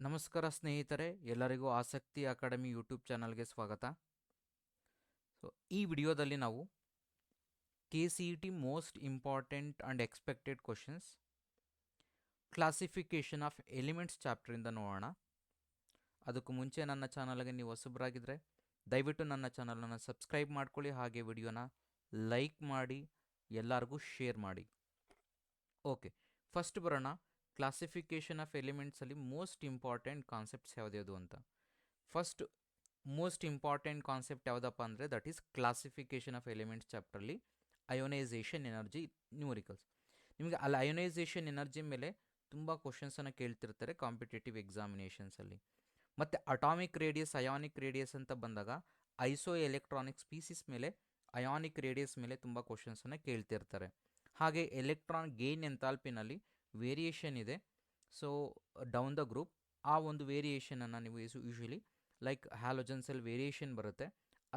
ನಮಸ್ಕಾರ ಸ್ನೇಹಿತರೆ, ಎಲ್ಲರಿಗೂ ಆಸಕ್ತಿ ಅಕಾಡೆಮಿ ಯೂಟ್ಯೂಬ್ ಚಾನಲ್ಗೆ ಸ್ವಾಗತ. ಈ ವಿಡಿಯೋದಲ್ಲಿ ನಾವು KCET most important and expected questions classification of elements ಚಾಪ್ಟರಿಂದ ನೋಡೋಣ. ಅದಕ್ಕೂ ಮುಂಚೆ ನನ್ನ ಚಾನಲ್ಗೆ ನೀವು ಹೊಸಬರಾಗಿದ್ದರೆ ದಯವಿಟ್ಟು ನನ್ನ ಚಾನಲನ್ನು ಸಬ್ಸ್ಕ್ರೈಬ್ ಮಾಡ್ಕೊಳ್ಳಿ, ಹಾಗೆ ವಿಡಿಯೋನ ಲೈಕ್ ಮಾಡಿ, ಎಲ್ಲರಿಗೂ ಶೇರ್ ಮಾಡಿ. ಓಕೆ, ಫಸ್ಟ್ ಬರೋಣ. ಕ್ಲಾಸಿಫಿಕೇಷನ್ ಆಫ್ ಎಲಿಮೆಂಟ್ಸಲ್ಲಿ ಮೋಸ್ಟ್ ಇಂಪಾರ್ಟೆಂಟ್ ಕಾನ್ಸೆಪ್ಟ್ಸ್ ಯಾವುದ್ಯಾವುದು ಅಂತ. ಫಸ್ಟ್ ಮೋಸ್ಟ್ ಇಂಪಾರ್ಟೆಂಟ್ ಕಾನ್ಸೆಪ್ಟ್ ಯಾವುದಪ್ಪ ಅಂದರೆ that is classification of elements ಚಾಪ್ಟರ್ಲಿ ಅಯೋನೈಸೇಷನ್ ಎನರ್ಜಿ ನ್ಯೂಮರಿಕಲ್ಸ್. ನಿಮಗೆ ಅಲ್ಲಿ ಅಯೋನೈಸೇಷನ್ ಎನರ್ಜಿ ಮೇಲೆ ತುಂಬ ಕ್ವಶನ್ಸನ್ನು ಕೇಳ್ತಿರ್ತಾರೆ ಕಾಂಪಿಟೇಟಿವ್ ಎಕ್ಸಾಮಿನೇಷನ್ಸಲ್ಲಿ. ಮತ್ತು ಅಟಾಮಿಕ್ ರೇಡಿಯಸ್, ಅಯಾನಿಕ್ ರೇಡಿಯಸ್ ಅಂತ ಬಂದಾಗ ಐಸೋ ಎಲೆಕ್ಟ್ರಾನಿಕ್ ಸ್ಪೀಸಿಸ್ ಮೇಲೆ, ಅಯಾನಿಕ್ ರೇಡಿಯಸ್ ಮೇಲೆ ತುಂಬ ಕ್ವಶನ್ಸನ್ನು ಕೇಳ್ತಿರ್ತಾರೆ. ಹಾಗೆ ಎಲೆಕ್ಟ್ರಾನ್ ಗೇನ್ ಎಂಥಾಲ್ಪಿನಲ್ಲಿ ವೇರಿಯೇಷನ್ ಇದೆ. ಸೊ ಡೌನ್ ದ ಗ್ರೂಪ್ ಆ ಒಂದು ವೇರಿಯೇಷನನ್ನು ನೀವು ಯೂಶ್ವಲಿ ಲೈಕ್ ಹ್ಯಾಲೋಜನ್ಸಲ್ಲಿ ವೇರಿಯೇಷನ್ ಬರುತ್ತೆ,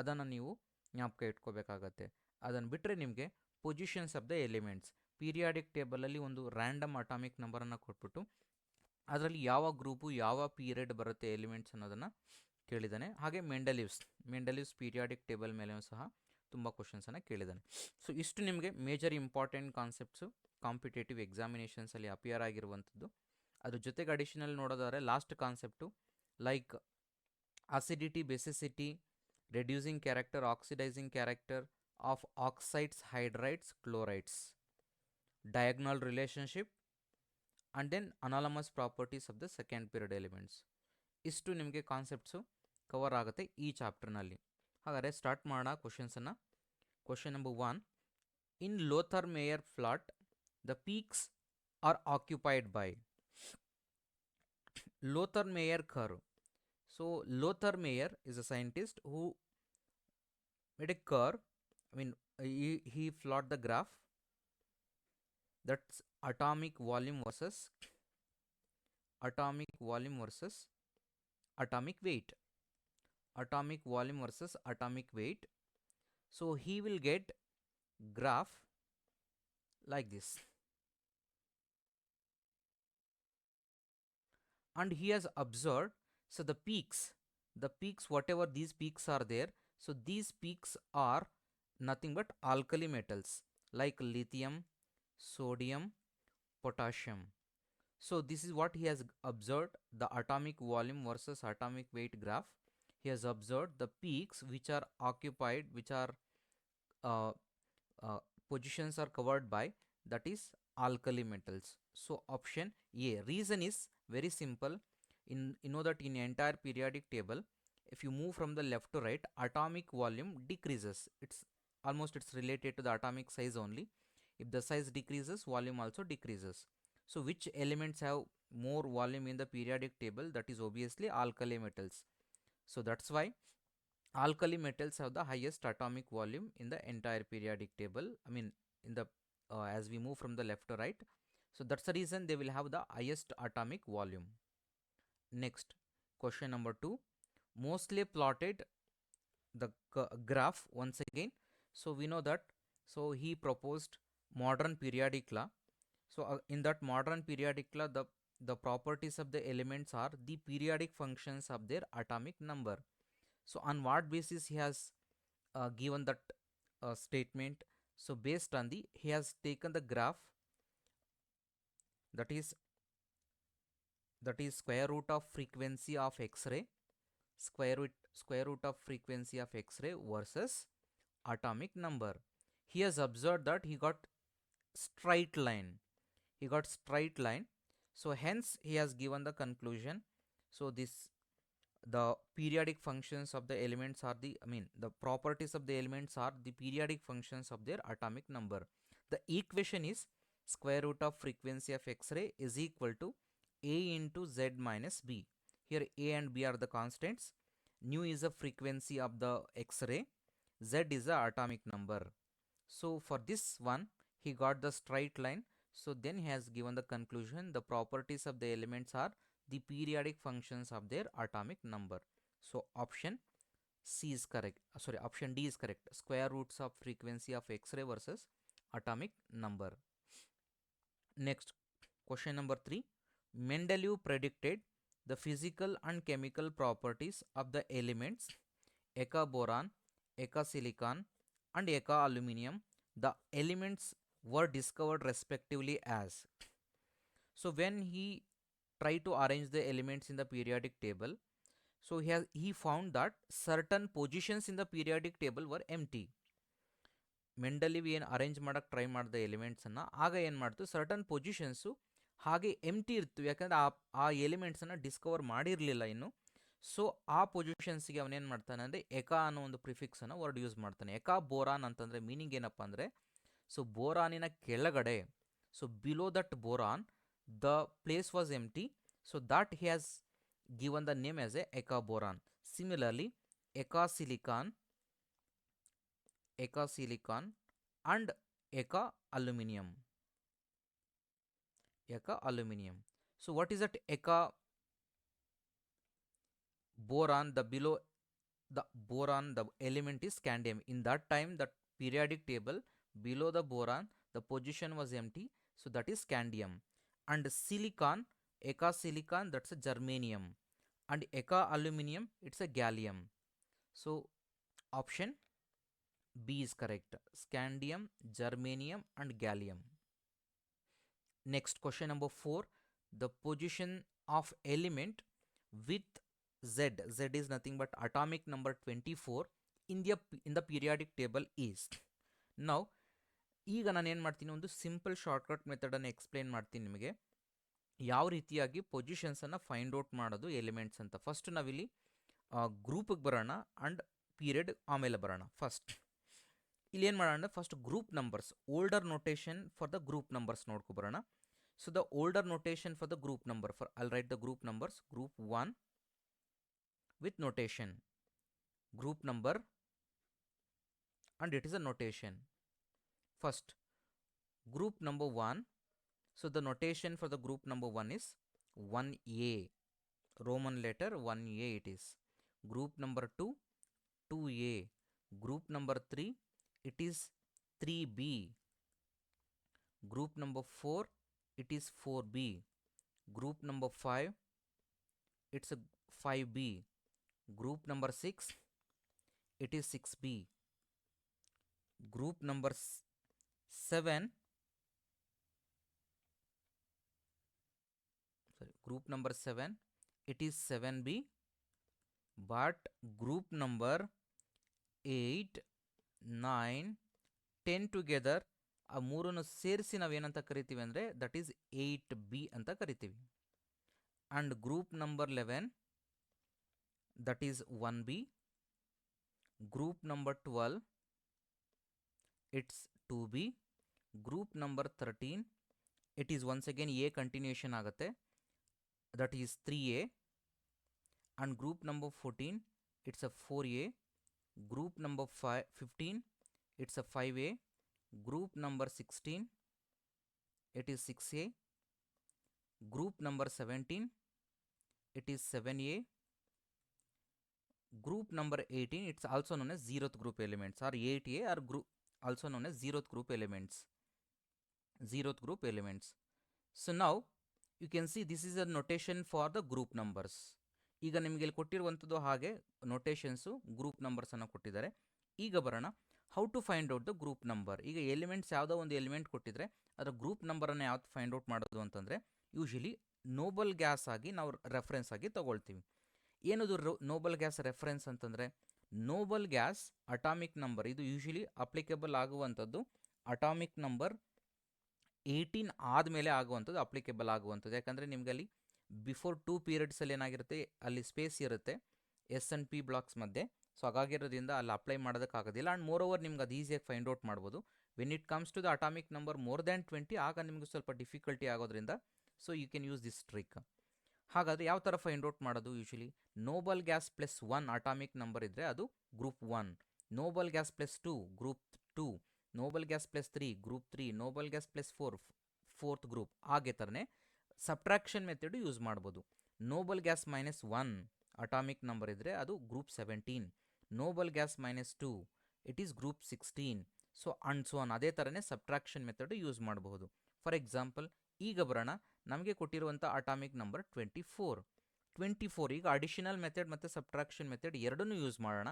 ಅದನ್ನು ನೀವು ಜ್ಞಾಪಕ ಇಟ್ಕೋಬೇಕಾಗತ್ತೆ. ಅದನ್ನು ಬಿಟ್ಟರೆ ನಿಮಗೆ positions of the elements periodic ಟೇಬಲಲ್ಲಿ ಒಂದು ರ್ಯಾಂಡಮ್ ಅಟಾಮಿಕ್ ನಂಬರನ್ನು ಕೊಟ್ಬಿಟ್ಟು ಅದರಲ್ಲಿ ಯಾವ ಗ್ರೂಪು ಯಾವ ಪೀರಿಯಡ್ ಬರುತ್ತೆ ಎಲಿಮೆಂಟ್ಸ್ ಅನ್ನೋದನ್ನು ಕೇಳಿದ್ದಾನೆ. ಹಾಗೆ ಮೆಂಡಲಿವ್ಸ್ ಪೀರಿಯಾಡಿಕ್ ಟೇಬಲ್ ಮೇಲೆಯೂ ಸಹ ತುಂಬ ಕ್ವಶನ್ಸನ್ನು ಕೇಳಿದ್ದಾನೆ. ಸೊ ಇಷ್ಟು ನಿಮಗೆ ಮೇಜರ್ ಇಂಪಾರ್ಟೆಂಟ್ ಕಾನ್ಸೆಪ್ಟ್ಸು ಕಾಂಪಿಟೇಟಿವ್ ಎಕ್ಸಾಮಿನೇಷನ್ಸಲ್ಲಿ ಅಪಿಯರ್ ಆಗಿರುವಂಥದ್ದು. ಅದ್ರ ಜೊತೆಗೆ ಅಡಿಷನಲ್ ನೋಡೋದಾದರೆ last concept like acidity, basicity, reducing character, oxidising character of oxides, hydrides, chlorides, diagonal relationship and then anomalous properties of the second period elements. ಇಷ್ಟು ನಿಮಗೆ concepts cover ಆಗುತ್ತೆ ಈ ಚಾಪ್ಟರ್ನಲ್ಲಿ. ಹಾಗಾದರೆ ಸ್ಟಾರ್ಟ್ ಮಾಡೋಣ ಕ್ವಶನ್ಸನ್ನು. Question number 1, in Lothar Meyer plot the peaks are occupied by Lothar Meyer curve. So Lothar Meyer is a scientist who made a curve. He plot the graph, that's atomic volume versus atomic weight. Atomic volume versus atomic weight. So he will get graph like this. And he has observed, so the peaks, whatever these peaks are there, so these peaks are nothing but alkali metals like lithium, sodium, potassium. So this is what he has observed, the atomic volume versus atomic weight graph. He has observed the peaks which are occupied, which are positions are covered by, that is alkali metals. So option A. Reason is very simple. You know that in entire periodic table, if you move from the left to right, atomic volume decreases. It's related to the atomic size only. If the size decreases, volume also decreases. So which elements have more volume in the periodic table? That is obviously alkali metals. So that's why alkali metals have the highest atomic volume in the entire periodic table. In the as we move from the left to right, so that's the reason they will have the highest atomic volume. Next, question number 2, mostly plotted the graph once again. So we know that, so he proposed modern periodic law. So in that modern periodic law, the properties of the elements are the periodic functions of their atomic number. So on what basis he has given that statement? So based on he has taken the graph, that is square root of frequency of X-ray, square root of frequency of X-ray versus atomic number. He has observed that he got straight line. So hence he has given the conclusion. So the periodic functions of the elements are the properties of the elements are the periodic functions of their atomic number. The equation is square root of frequency of X-ray is equal to A into Z minus B. Here A and B are the constants. Nu is the frequency of the X-ray. Z is the atomic number. So for this one, he got the straight line. So then he has given the conclusion, the properties of the elements are the periodic functions of their atomic number. So option C is correct. Option D is correct. Square roots of frequency of X-ray versus atomic number. Next, question number 3. Mendeleev predicted the physical and chemical properties of the elements Eka boron, Eka silicon, and Eka aluminum. The elements were discovered respectively as. So when he tried to arrange the elements in the periodic table, so he found that certain positions in the periodic table were empty. ಮೆಂಡಲಿವ್ ಏನು arrange ಮಾಡೋಕ್ಕೆ try ಮಾಡಿದ ಎಲಿಮೆಂಟ್ಸನ್ನು ಆಗ ಏನು ಮಾಡ್ತು, certain positions ಹಾಗೆ ಎಂಟಿ ಇರ್ತು, ಯಾಕಂದರೆ ಆ ಎಲಿಮೆಂಟ್ಸನ್ನು Discover ಮಾಡಿರಲಿಲ್ಲ ಇನ್ನು. ಸೊ ಆ ಪೊಸಿಷನ್ಸ್ಗೆ ಅವನೇನು ಮಾಡ್ತಾನೆ ಅಂದರೆ ಎಕಾ ಅನ್ನೋ ಒಂದು ಪ್ರಿಫಿಕ್ಸನ್ನು ವರ್ಡ್ ಯೂಸ್ ಮಾಡ್ತಾನೆ. ಎಕಾ ಬೋರಾನ್ ಅಂತಂದರೆ ಮೀನಿಂಗ್ ಏನಪ್ಪ ಅಂದರೆ, ಸೊ ಬೋರಾನಿನ ಕೆಳಗಡೆ, so below that boron the place was empty, so that he has given the name as a Eka boron. Similarly, Eka silicon and Eka aluminum. So what is that Eka boron? The below the boron, the element is scandium. In that time, the periodic table below the boron, the position was empty, so that is scandium. And silicon, Eka silicon, that's a germanium, and Eka aluminum, it's a gallium. So option B is correct. Scandium, germanium, and gallium. Next question number 4. The position of element with Z is nothing but atomic number 24 in the periodic table is. Now ಈಗ ನಾನು ಏನು ಮಾಡ್ತೀನಿ, ಒಂದು simple shortcut ಮೆಥಡನ್ನು explain ಮಾಡ್ತೀನಿ ನಿಮಗೆ, ಯಾವ ರೀತಿಯಾಗಿ ಪೊಸಿಷನ್ಸನ್ನು find out ಮಾಡೋದು ಎಲಿಮೆಂಟ್ಸ್ ಅಂತ. ಫಸ್ಟ್ ನಾವಿಲ್ಲಿ ಗ್ರೂಪಿಗೆ ಬರೋಣ ಆ್ಯಂಡ್ ಪೀರಿಯಡ್ ಆಮೇಲೆ ಬರೋಣ. ಫಸ್ಟ್ ಇಲ್ಲಿ ಏನು ಮಾಡೋಣ ಅಂದರೆ, first group numbers, older notation for the group numbers ನೋಡ್ಕೊ ಬರೋಣ. So the older notation for the group number, for I'll right the group numbers. Group 1 with notation, group number, and it is a notation. First, group number 1. So the notation for the group number 1 is 1A, Roman letter 1A it is. Group number 2, 2A. Group number 3, it is 3B. Group number 4, it is 4B. Group number 5, it's a 5B. Group number 6, it is 6B. Group number 7, group number 7, it is 7B. But group number 8, 9, 10 together, ಆ ಮೂರನ್ನು ಸೇರಿಸಿ ನಾವೇನಂತ ಕರಿತೀವಿ ಅಂದರೆ that is 8B ಅಂತ ಕರಿತೀವಿ. And group number 11, that is 1B. Group number 12, it's 2B. Group number 13, it is once again A continuation ಆಗುತ್ತೆ, that is 3A. And group number 14, it's a 4A. Group number 15, it's a 5A. Group number 16, it is 6A. Group number 17, it is 7A. Group number 18, it's also known as zeroth group elements, or 8A, or group also known as zeroth group elements. So now you can see this is a notation for the group numbers. ಈಗ ನಿಮಗೆ ಇಲ್ಲಿ ಕೊಟ್ಟಿರುವಂಥದ್ದು ಹಾಗೆ ನೊಟೇಷನ್ಸು group ನಂಬರ್ಸನ್ನು ಕೊಟ್ಟಿದ್ದಾರೆ. ಈಗ ಬರೋಣ how to find out the group number. ಈಗ elements ಯಾವುದೋ ಒಂದು ಎಲಿಮೆಂಟ್ ಕೊಟ್ಟಿದ್ರೆ ಅದರ ಗ್ರೂಪ್ ನಂಬರನ್ನು ಯಾವ್ದು ಫೈಂಡ್ ಔಟ್ ಮಾಡೋದು ಅಂತಂದರೆ, ಯೂಶಲಿ ನೋಬಲ್ ಗ್ಯಾಸ್ ಆಗಿ ನಾವು ರೆಫರೆನ್ಸ್ ಆಗಿ ತಗೊಳ್ತೀವಿ. ಏನದು ನೋಬಲ್ ಗ್ಯಾಸ್ ರೆಫರೆನ್ಸ್ ಅಂತಂದರೆ, ನೋಬಲ್ ಗ್ಯಾಸ್ ಅಟಾಮಿಕ್ ನಂಬರ್, ಇದು ಯೂಶಲಿ ಅಪ್ಲಿಕೇಬಲ್ ಆಗುವಂಥದ್ದು ಅಟಾಮಿಕ್ ನಂಬರ್ 18 ಆದಮೇಲೆ ಆಗುವಂಥದ್ದು, ಅಪ್ಲಿಕೇಬಲ್ ಆಗುವಂಥದ್ದು. ಯಾಕಂದರೆ ನಿಮ್ಗೆ ಅಲ್ಲಿ ಬಿಫೋರ್ 2 ಪೀರಿಯಡ್ಸಲ್ಲಿ ಏನಾಗಿರುತ್ತೆ, ಅಲ್ಲಿ ಸ್ಪೇಸ್ ಇರುತ್ತೆ ಎಸ್ ಆ್ಯಂಡ್ ಪಿ ಬ್ಲಾಕ್ಸ್ ಮಧ್ಯೆ. ಸೊ ಹಾಗಾಗಿರೋದ್ರಿಂದ ಅಲ್ಲಿ ಅಪ್ಲೈ ಮಾಡೋದಕ್ಕಾಗೋದಿಲ್ಲ. ಆ್ಯಂಡ್ ಮೋರ್ ಓವರ್ ನಿಮ್ಗೆ ಅದು ಈಸಿಯಾಗಿ ಫೈಂಡ್ ಔಟ್ ಮಾಡ್ಬೋದು. When it comes to the atomic number more than 20, ಆಗ ನಿಮಗೆ ಸ್ವಲ್ಪ ಡಿಫಿಕಲ್ಟಿ ಆಗೋದ್ರಿಂದ so you can use this trick. ಹಾಗಾದರೆ ಯಾವ ಥರ ಫೈಂಡ್ ಔಟ್ ಮಾಡೋದು? Usually noble gas plus 1 atomic number ಇದ್ದರೆ ಅದು group 1, noble gas plus 2 group 2, noble gas plus 3 group 3, Nobel gas plus 4 fourth group. ಹಾಗೆ ಥರನೇ ಸಬ್ಟ್ರಾಕ್ಷನ್ ಮೆಥಡ್ ಯೂಸ್ ಮಾಡ್ಬೋದು. Nobel gas minus 1 atomic number ಇದ್ದರೆ ಅದು group 17, Nobel gas minus 2 it is group 16. So and so on. ಅದೇ ಥರನೇ subtraction method use ಮಾಡಬಹುದು. For example ಈಗ ಬರೋಣ, ನಮಗೆ ಕೊಟ್ಟಿರುವಂಥ ಅಟಾಮಿಕ್ ನಂಬರ್ 24. 24 ಈಗ ಅಡಿಷನಲ್ ಮೆಥಡ್ ಮತ್ತು ಸಬ್ಟ್ರಾಕ್ಷನ್ ಮೆಥಡ್ ಎರಡನ್ನೂ ಯೂಸ್ ಮಾಡೋಣ.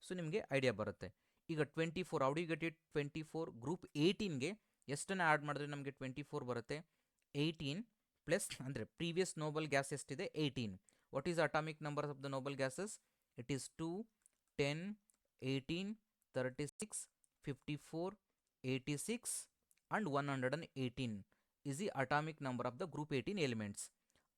ಸೊ ನಿಮಗೆ ಐಡಿಯಾ ಬರುತ್ತೆ. ಈಗ 24 how do you get it 24 group 18ಗೆ ಎಷ್ಟನ್ನು ಆ್ಯಡ್ ಮಾಡಿದ್ರೆ ನಮಗೆ 24 ಬರುತ್ತೆ 18 ಪ್ಲಸ್ ಅಂದರೆ ಪ್ರೀವಿಯಸ್ ನೋಬಲ್ ಗ್ಯಾಸ್ ಎಷ್ಟಿದೆ 18. What is atomic number of the Nobel gases? It is 2 10 18 36 54 86 and 118 is the atomic number of the group 18 elements.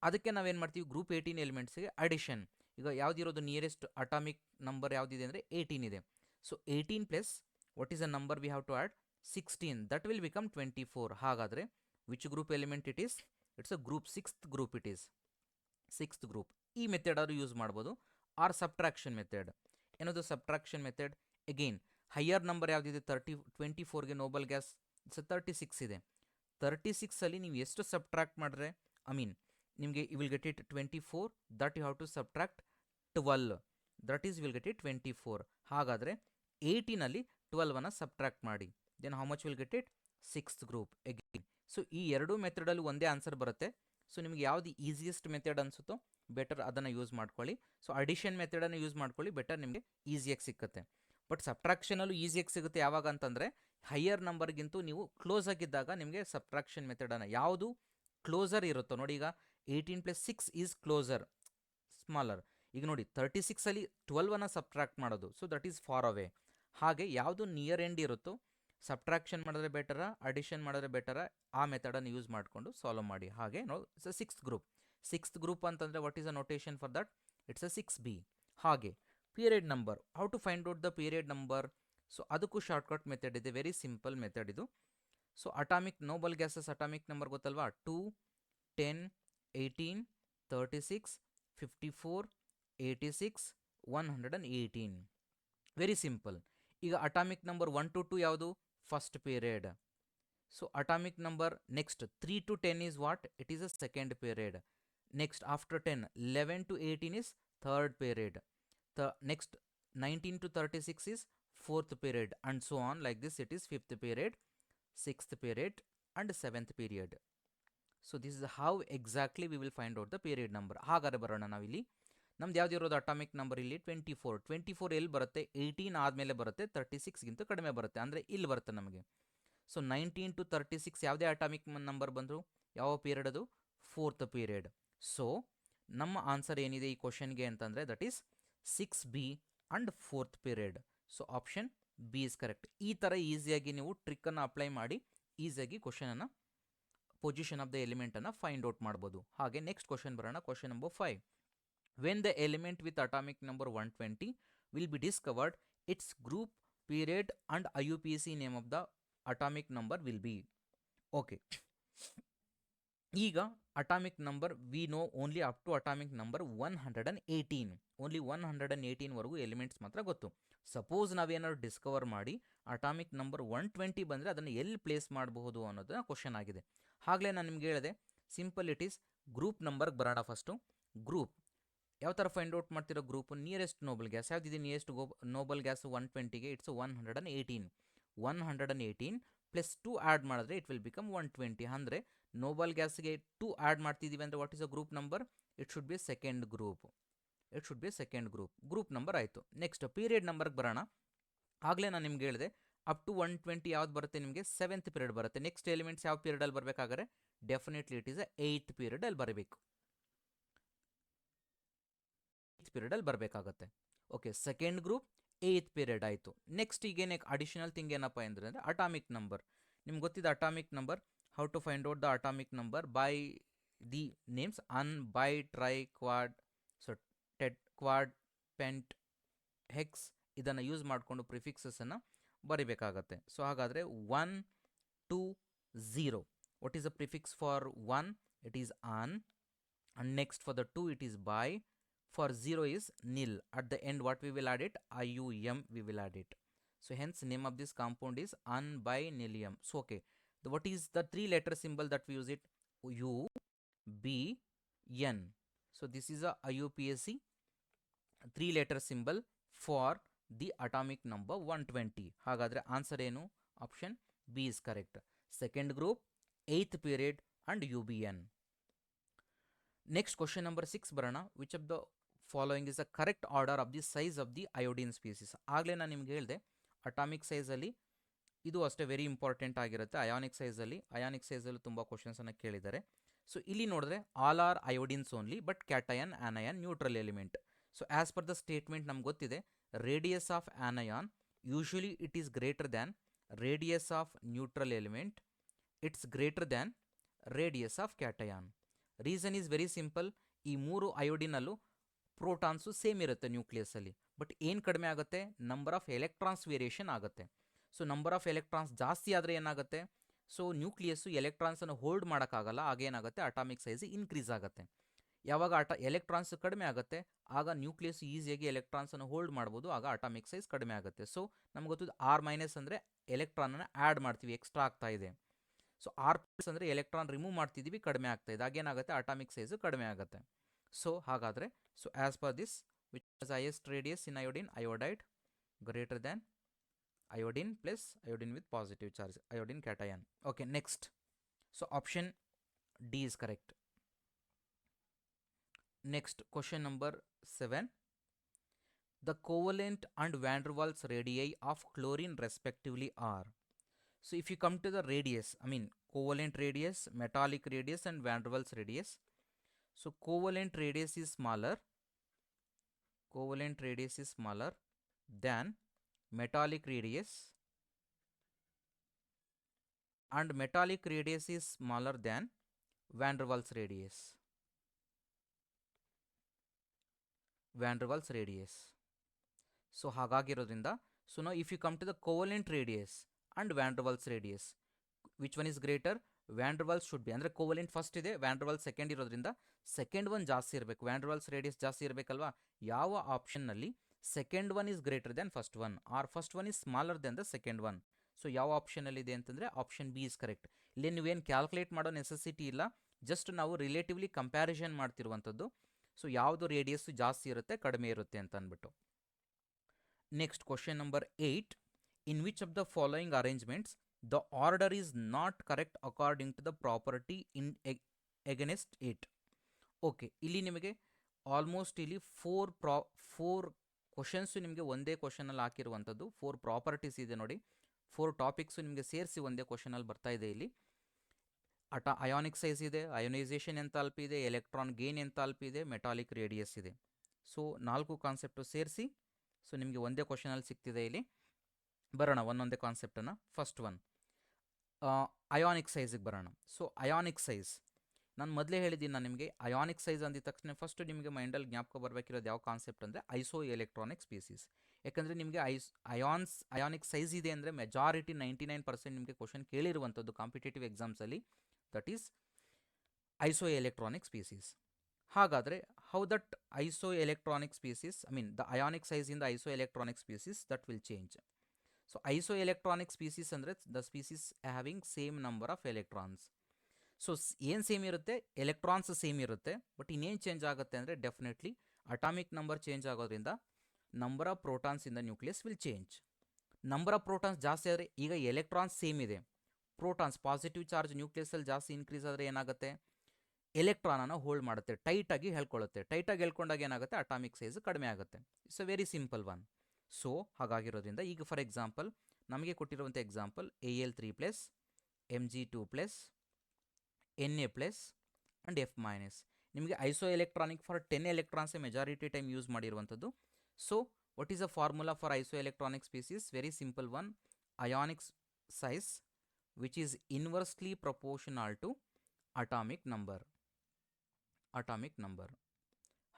ಅದಕ್ಕೆ ನಾವೇನು ಮಾಡ್ತೀವಿ, ಗ್ರೂಪ್ 18 ಎಲಿಮೆಂಟ್ಸ್ಗೆ ಅಡಿಷನ್. ಈಗ ಯಾವುದಿರೋದು ನಿಯರೆಸ್ಟ್ ಅಟಾಮಿಕ್ ನಂಬರ್ ಯಾವುದಿದೆ ಅಂದರೆ 18 ಇದೆ. So 18 plus what is a number we have to add 16, that will become 24. ಹಾಗಾದರೆ which group element it is? It's a group 6th group. It is 6th group. ಈ method ಆದರೂ use ಮಾಡ್ಬೋದು. Or subtraction method. ಏನದು subtraction method? Again higher number ಯಾವುದಿದೆ 24ಗೆ Nobel gas 36 ಇದೆ. 36ಅಲ್ಲಿ ನೀವು ಎಷ್ಟು ಸಬ್ಟ್ರಾಕ್ಟ್ ಮಾಡಿದ್ರೆ ನಿಮಗೆ you will get it 24, that you have to subtract 12, that is will get it 24. ಹಾಗಾದರೆ 18ಅಲ್ಲಿ 12ಅನ್ನು ಸಬ್ಟ್ರಾಕ್ಟ್ ಮಾಡಿ, then how much will get it 6th group again. So ಈ ಎರಡೂ ಮೆಥಡಲ್ಲಿ ಒಂದೇ ಆನ್ಸರ್ ಬರುತ್ತೆ. ಸೊ ನಿಮಗೆ ಯಾವುದು ಈಸಿಯೆಸ್ಟ್ ಮೆಥಡ್ ಅನಿಸುತ್ತೋ ಬೆಟರ್ ಅದನ್ನು ಯೂಸ್ ಮಾಡ್ಕೊಳ್ಳಿ. ಸೊ ಅಡಿಷನ್ ಮೆಥಡನ್ನು ಯೂಸ್ ಮಾಡ್ಕೊಳ್ಳಿ, ಬೆಟರ್ ನಿಮಗೆ ಈಸಿಯಾಗಿ ಸಿಕ್ಕುತ್ತೆ. ಬಟ್ ಸಬ್ಟ್ರಾಕ್ಷನಲ್ಲೂ ಈಸಿಯಾಗಿ ಸಿಗುತ್ತೆ ಯಾವಾಗ ಅಂತಂದರೆ ಹೈಯರ್ ನಂಬರ್ಗಿಂತೂ ನೀವು ಕ್ಲೋಸ್ ಆಗಿದ್ದಾಗ ನಿಮಗೆ ಸಬ್ಟ್ರಾಕ್ಷನ್ ಮೆಥಡನ್ನು ಯಾವುದು ಕ್ಲೋಸರ್ ಇರುತ್ತೋ ನೋಡಿ. ಈಗ 18 ಪ್ಲಸ್ 6 ಈಸ್ ಕ್ಲೋಸರ್, ಸ್ಮಾಲರ್. ಈಗ ನೋಡಿ 36ಅಲ್ಲಿ 12ಅನ್ನು ಸಬ್ಟ್ರಾಕ್ಟ್ ಮಾಡೋದು, so that is far away. ಹಾಗೆ ಯಾವುದು ನಿಯರ್ ಎಂಡ್ ಇರುತ್ತೋ ಸಬ್ಟ್ರಾಕ್ಷನ್ ಮಾಡಿದ್ರೆ ಬೆಟರಾ ಅಡಿಷನ್ ಮಾಡಿದ್ರೆ ಬೆಟರಾ ಆ ಮೆಥಡನ್ನು ಯೂಸ್ ಮಾಡಿಕೊಂಡು ಸಾಲ್ವ್ ಮಾಡಿ. ಹಾಗೆ it's a 6th group. 6th group ಅಂತಂದರೆ what is a notation for that? It's a 6b. ಹಾಗೆ period number, how to find out the period number? So ಅದಕ್ಕೂ ಶಾರ್ಟ್ಕಟ್ ಮೆಥಡ್ ಇದೆ, ವೆರಿ ಸಿಂಪಲ್ ಮೆಥಡ್ ಇದು. So atomic noble gases atomic number ಗೊತ್ತಲ್ವಾ? 2 10 18 36 54 86 118. Very simple. ಈಗ atomic number 1 to 2 ಯಾವುದು? First period. So atomic number next 3 to 10 is what? It is a second period. Next after 10 11 to 18 is third period. The next 19 to 36 is fourth period, and so on like this. It is fifth period, sixth period and seventh period. So this is how exactly we will find out the period number. ಹಾಗಾದ್ರೆ ಬರೋಣ ನಾವಿಲ್ಲಿ. ನಮ್ದು ಯಾವ್ದು ಇರೋದು atomic number ಇಲ್ಲಿ 24. 24 ಎಲ್ಲಿ ಬರುತ್ತೆ? 18 ಆದಮೇಲೆ ಬರುತ್ತೆ, 36ಗಿಂತ ಕಡಿಮೆ ಬರುತ್ತೆ, ಅಂದರೆ ಇಲ್ಲಿ ಬರುತ್ತೆ ನಮಗೆ. ಸೊ 19 to 36 ಯಾವುದೇ ಅಟಾಮಿಕ್ ನಂಬರ್ ಬಂದರು ಯಾವ ಪೀರಿಯಡ್ ಅದು? Fourth period. ಸೊ ನಮ್ಮ ಆನ್ಸರ್ ಏನಿದೆ ಈ ಕ್ವಶನ್ಗೆ ಅಂತಂದರೆ that is 6b and fourth period. So option B is correct. ಈ ಥರ ಈಸಿಯಾಗಿ ನೀವು ಟ್ರಿಕ್ಕನ್ನು ಅಪ್ಲೈ ಮಾಡಿ ಈಸಿಯಾಗಿ ಕ್ವಶನನ್ನು ಪೊಸಿಷನ್ ಆಫ್ ದ ಎಲಿಮೆಂಟನ್ನು ಫೈಂಡ್ ಔಟ್ ಮಾಡ್ಬೋದು. ಹಾಗೆ ನೆಕ್ಸ್ಟ್ ಕ್ವಶನ್ ಬರೋಣ. Question number 5. When the element with atomic number 120 will be discovered, it's group, period and IUPAC name of the atomic number will be. Okay, ಈಗ atomic number we know only up to atomic number 118. Only 118ವರೆಗೂ elements ಮಾತ್ರ ಗೊತ್ತು. Suppose ನಾವೇನಾದ್ರು Discover ಮಾಡಿ atomic number 120 ಬಂದರೆ ಅದನ್ನು ಎಲ್ಲಿ place ಮಾಡಬಹುದು ಅನ್ನೋದನ್ನ ಕ್ವಶನ್ ಆಗಿದೆ. ಆಗಲೇ ನಾನು ನಿಮ್ಗೆ ಹೇಳಿದೆ, ಸಿಂಪಲ್ ಇಟ್ ಈಸ್ ಗ್ರೂಪ್ ನಂಬರ್ಗೆ ಬರೋಣ. ಫಸ್ಟು ಗ್ರೂಪ್ ಯಾವ ಥರ ಫೈಂಡ್ ಔಟ್ ಮಾಡ್ತಿರೋ ಗ್ರೂಪ್? ನಿಯರೆಸ್ಟ್ ನೋಬಲ್ ಗ್ಯಾಸ್ ಯಾವುದಿದೆ? ನಿಯರೆಸ್ಟ್ ನೋಬಲ್ ಗ್ಯಾಸ್ 120ಗೆ ಇಟ್ಸ್ 118. 118 ಪ್ಲಸ್ 2 ಆ್ಯಡ್ ಮಾಡಿದ್ರೆ ಇಟ್ ವಿಲ್ ಬಿಕಮ್ 120. ಅಂದರೆ ನೋಬಲ್ ಗ್ಯಾಸ್ಗೆ 2 ಆ್ಯಡ್ ಮಾಡ್ತಿದ್ದೀವಿ ಅಂದರೆ what is a group number? It should be second group. It should be second group. Group number ಆಯಿತು. Next period ನಂಬರ್ಗೆ ಬರೋಣ. ಆಗಲೇ ನಾನು ನಿಮ್ಗೆ ಹೇಳಿದೆ ಅಪ್ ಟು 120 ಯಾವ್ದು ಬರುತ್ತೆ ನಿಮಗೆ? 7th ಪೀರಿಯಡ್ ಬರುತ್ತೆ. ನೆಕ್ಸ್ಟ್ ಎಲಿಮೆಂಟ್ಸ್ ಯಾವ ಪೀರಿಯಡಲ್ಲಿ ಬರಬೇಕಾದ್ರೆ definitely it is a 8th ಪೀರಿಯಡಲ್ಲಿ ಬರಬೇಕು. 8th ಪೀರಿಯಡಲ್ಲಿ ಬರಬೇಕಾಗತ್ತೆ. Okay, second group 8th period ಆಯಿತು. ನೆಕ್ಸ್ಟ್ ಈಗೇನೆ ಅಡಿಷನಲ್ ಥಿಂಗ್ ಏನಪ್ಪ ಅಂದರೆ ಅಟಾಮಿಕ್ ನಂಬರ್. ನಿಮ್ಗೆ ಗೊತ್ತಿದೆ atomic number. How to find out the atomic number? By the names un, bi, tri, quad, so tet, quad, pent, hex ಇದನ್ನು use ಮಾಡಿಕೊಂಡು ಪ್ರಿಫಿಕ್ಸಸ್ಸನ್ನು ಬರಿಬೇಕಾಗತ್ತೆ. ಸೊ ಹಾಗಾದರೆ 1 2 0. What is the prefix for 1? It is an. And next for the 2 it is by. For 0 is nil. At the end what we will add it? IUM we will add it. So hence name of this compound is unbinylium. So okay, what is the 3 letter symbol that we use it? U, B, N. So this is a IUPAC 3 letter symbol for the atomic number 120. ಹಾಗಾದರೆ answer ಏನು? Option B is correct. Second group, 8th period and UBN. Next question number 6 ಬರೋಣ. Which of the following is the correct order of the size of the iodine species. ಆಗಲೇ ನಾನು ನಿಮ್ಗೆ ಹೇಳಿದೆ atomic ಸೈಜಲ್ಲಿ ಇದು ಅಷ್ಟೇ ವೆರಿ ಇಂಪಾರ್ಟೆಂಟ್ ಆಗಿರುತ್ತೆ. Ionic ಸೈಜಲ್ಲಿ ತುಂಬ ಕ್ವಶನ್ಸನ್ನು ಕೇಳಿದ್ದಾರೆ. ಸೊ ಇಲ್ಲಿ ನೋಡಿದ್ರೆ all are iodines only but cation anion neutral element. So as per the statement ನಮ್ಗೆ ಗೊತ್ತಿದೆ radius of anion usually it is greater than radius of neutral element, it's greater than radius of cation. Reason is very simple. ಈ ಮೂರು ಅಯೋಡಿನಲ್ಲೂ protons same ಇರುತ್ತೆ ನ್ಯೂಕ್ಲಿಯಸ್ಸಲ್ಲಿ, but ಏನು ಕಡಿಮೆ ಆಗುತ್ತೆ, number of electrons variation ಆಗುತ್ತೆ. So number of electrons ಜಾಸ್ತಿ ಆದರೆ ಏನಾಗುತ್ತೆ, ಸೊ ನ್ಯೂಕ್ಲಿಯಸ್ಸು ಎಲೆಕ್ಟ್ರಾನ್ಸನ್ನು ಹೋಲ್ಡ್ ಮಾಡೋಕ್ಕಾಗಲ್ಲ, ಆಗೇನಾಗುತ್ತೆ ಅಟಾಮಿಕ್ ಸೈಜ್ ಇನ್ಕ್ರೀಸ್ ಆಗುತ್ತೆ. ಯಾವಾಗ ಎಲೆಕ್ಟ್ರಾನ್ಸ್ ಕಡಿಮೆ ಆಗುತ್ತೆ ಆಗ ನ್ಯೂಕ್ಲಿಯಸ್ ಈಸಿಯಾಗಿ ಎಲೆಕ್ಟ್ರಾನ್ಸನ್ನು ಹೋಲ್ಡ್ ಮಾಡ್ಬೋದು, ಆಗ ಅಟಾಮಿಕ್ ಸೈಜ್ ಕಡಿಮೆ ಆಗುತ್ತೆ. ಸೊ ನಮ್ಗೆ ಗೊತ್ತು ಆರ್ ಮೈನಸ್ ಅಂದರೆ ಎಲೆಕ್ಟ್ರಾನನ್ನು ಆ್ಯಡ್ ಮಾಡ್ತೀವಿ, ಎಕ್ಸ್ಟ್ರಾ ಆಗ್ತಾ ಇದೆ. ಸೊ ಆರ್ ಪ್ಲಸ್ ಅಂದರೆ ಎಲೆಕ್ಟ್ರಾನ್ ರಿಮೂವ್ ಮಾಡ್ತಿದ್ದೀವಿ, ಕಡಿಮೆ ಆಗ್ತಾ ಇದೆ, ಆಗೇನಾಗುತ್ತೆ ಅಟಾಮಿಕ್ ಸೈಜು ಕಡಿಮೆ ಆಗುತ್ತೆ. ಸೊ ಹಾಗಾದರೆ so as per this which is highest radius in iodine, iodide greater than iodine plus iodine with positive charge, iodine cation. Okay, next. So option D is correct. Next, question number 7. The covalent and van der Waals radii of chlorine respectively are. So if you come to the radius, covalent radius, metallic radius and van der Waals radius. So covalent radius is smaller than metallic radius, and metallic radius is smaller than van der Waals radius. So ಹಾಗಾಗಿರೋದ್ರಿಂದ so now if you come to the covalent radius and van der Waals radius, which one is greater? van der Waals should be, ಅಂದರೆ covalent first ಇದೆ, van der Waals second ಇರೋದ್ರಿಂದ second one ಜಾಸ್ತಿ ಇರಬೇಕು, van der Waals radius ಜಾಸ್ತಿ ಇರಬೇಕಲ್ವಾ. ಯಾವ ಆಪ್ಷನ್ನಲ್ಲಿ second one is greater than first one or first one is smaller than the second one? So ಯಾವ ಆಪ್ಷನಲ್ಲಿ ಇದೆ ಅಂತಂದರೆ ಆಪ್ಷನ್ ಬಿ ಇಸ್ ಕರೆಕ್ಟ್. ಇಲ್ಲಿ ನೀವೇನು ಕ್ಯಾಲ್ಕುಲೇಟ್ ಮಾಡೋ ನೆಸೆಸಿಟಿ ಇಲ್ಲ, ಜಸ್ಟ್ ನಾವು ರಿಲೇಟಿವ್ಲಿ ಕಂಪ್ಯಾರಿಸನ್ ಮಾಡ್ತಿರುವಂಥದ್ದು. ಸೊ ಯಾವುದು ರೇಡಿಯಸ್ ಜಾಸ್ತಿ ಇರುತ್ತೆ ಕಡಿಮೆ ಇರುತ್ತೆ ಅಂತ ಅಂದ್ಬಿಟ್ಟು. Next question number 8. In which of the following arrangements the order is not correct according to the property in against it? Okay, ಇಲ್ಲಿ ನಿಮಗೆ ಆಲ್ಮೋಸ್ಟ್ ಇಲ್ಲಿ ಫೋರ್ ಕ್ವಶನ್ಸು ನಿಮಗೆ ಒಂದೇ ಕ್ವಶನಲ್ಲಿ ಹಾಕಿರುವಂಥದ್ದು. 4 ಪ್ರಾಪರ್ಟೀಸ್ ಇದೆ ನೋಡಿ, 4 ಟಾಪಿಕ್ಸು ನಿಮಗೆ ಸೇರಿಸಿ ಒಂದೇ ಕ್ವಶನಲ್ಲಿ ಬರ್ತಾ ಇದೆ. ಇಲ್ಲಿ ಅಯಾನಿಕ್ ಸೈಜ್ ಇದೆ, ಅಯೋನೈಸೇಷನ್ ಎಂಥಾಲ್ಪಿ ಇದೆ, ಎಲೆಕ್ಟ್ರಾನ್ ಗೇನ್ ಎಂಥಾಲ್ಪಿ ಇದೆ, ಮೆಟಾಲಿಕ್ ರೇಡಿಯಸ್ ಇದೆ. ಸೊ 4 ಕಾನ್ಸೆಪ್ಟು ಸೇರಿಸಿ ಸೊ ನಿಮಗೆ ಒಂದೇ ಕ್ವಶನಲ್ಲಿ ಸಿಗ್ತಿದೆ. ಇಲ್ಲಿ ಬರೋಣ ಒಂದೊಂದೇ ಕಾನ್ಸೆಪ್ಟನ್ನು. ಫಸ್ಟ್ ಒನ್ ಅಯಾನಿಕ್ ಸೈಜಿಗೆ ಬರೋಣ. ಸೊ ಅಯಾನಿಕ್ ಸೈಜ್ ನಾನು ಮೊದಲೇ ಹೇಳಿದ್ದೀನಿ, ನಾನು ನಿಮಗೆ ಅಯಾನಿಕ್ ಸೈಜ್ ಅಂದಿದ ತಕ್ಷಣ ಫಸ್ಟ್ ನಿಮಗೆ ಮೈಂಡಲ್ಲಿ ಜ್ಞಾಪಕ ಬರಬೇಕಿರೋದು ಯಾವ ಕಾನ್ಸೆಪ್ಟ್ ಅಂದರೆ ಐಸೋ ಎಲೆಕ್ಟ್ರಾನಿಕ್ ಸ್ಪೀಸೀಸ್. ಯಾಕಂದರೆ ನಿಮಗೆ ಅಯಾನಿಕ್ ಸೈಜ್ ಇದೆ ಅಂದರೆ ಮೆಜಾರಿಟಿ 99% ನಿಮಗೆ ಕ್ವಶನ್ ಕೇಳಿರುವಂಥದ್ದು ಕಾಂಪಿಟೇಟಿವ್ ಎಕ್ಸಾಮ್ಸಲ್ಲಿ, that is isoelectronic species. ಹಾಗಾದರೆ how that isoelectronic species the ionic size in the isoelectronic species that will change. So isoelectronic species ಅಂದರೆ the species having same number of electrons. So ಏನು same ಇರುತ್ತೆ, electrons same ಇರುತ್ತೆ, but ಇನ್ನೇನು change ಆಗುತ್ತೆ ಅಂದರೆ definitely atomic number change ಆಗೋದ್ರಿಂದ number of protons in the nucleus will change. Number of protons ಜಾಸ್ತಿ ಆದರೆ, ಈಗ ಎಲೆಕ್ಟ್ರಾನ್ಸ್ ಸೇಮ್ ಇದೆ, ಪ್ರೋಟಾನ್ಸ್ ಪಾಸಿಟಿವ್ ಚಾರ್ಜ್ ನ್ಯೂಕ್ಲಿಯಸ್ಸಲ್ಲಿ ಜಾಸ್ತಿ ಇನ್ಕ್ರೀಸ್ ಆದರೆ ಏನಾಗುತ್ತೆ, ಎಲೆಕ್ಟ್ರಾನನ್ನು ಹೋಲ್ಡ್ ಮಾಡುತ್ತೆ, ಟೈಟಾಗಿ ಹೇಳ್ಕೊಳ್ಳುತ್ತೆ. ಟೈಟಾಗಿ ಹೇಳ್ಕೊಂಡಾಗ ಏನಾಗುತ್ತೆ, ಅಟಾಮಿಕ್ ಸೈಜ್ ಕಡಿಮೆ ಆಗುತ್ತೆ. It's a very simple one. So ಹಾಗಾಗಿರೋದ್ರಿಂದ ಈಗ ಫಾರ್ ಎಕ್ಸಾಂಪಲ್ ನಮಗೆ ಕೊಟ್ಟಿರುವಂಥ example Al3+, Mg2+, Na+ and F-. ನಿಮಗೆ ಐಸೋ ಎಲೆಕ್ಟ್ರಾನಿಕ್ ಫಾರ್ 10 ಎಲೆಕ್ಟ್ರಾನ್ಸೇ ಮೆಜಾರಿಟಿ ಟೈಮ್ ಯೂಸ್ ಮಾಡಿರುವಂಥದ್ದು. So what is a formula for isoelectronic species? Very simple one, ionic size which is inversely proportional to atomic number.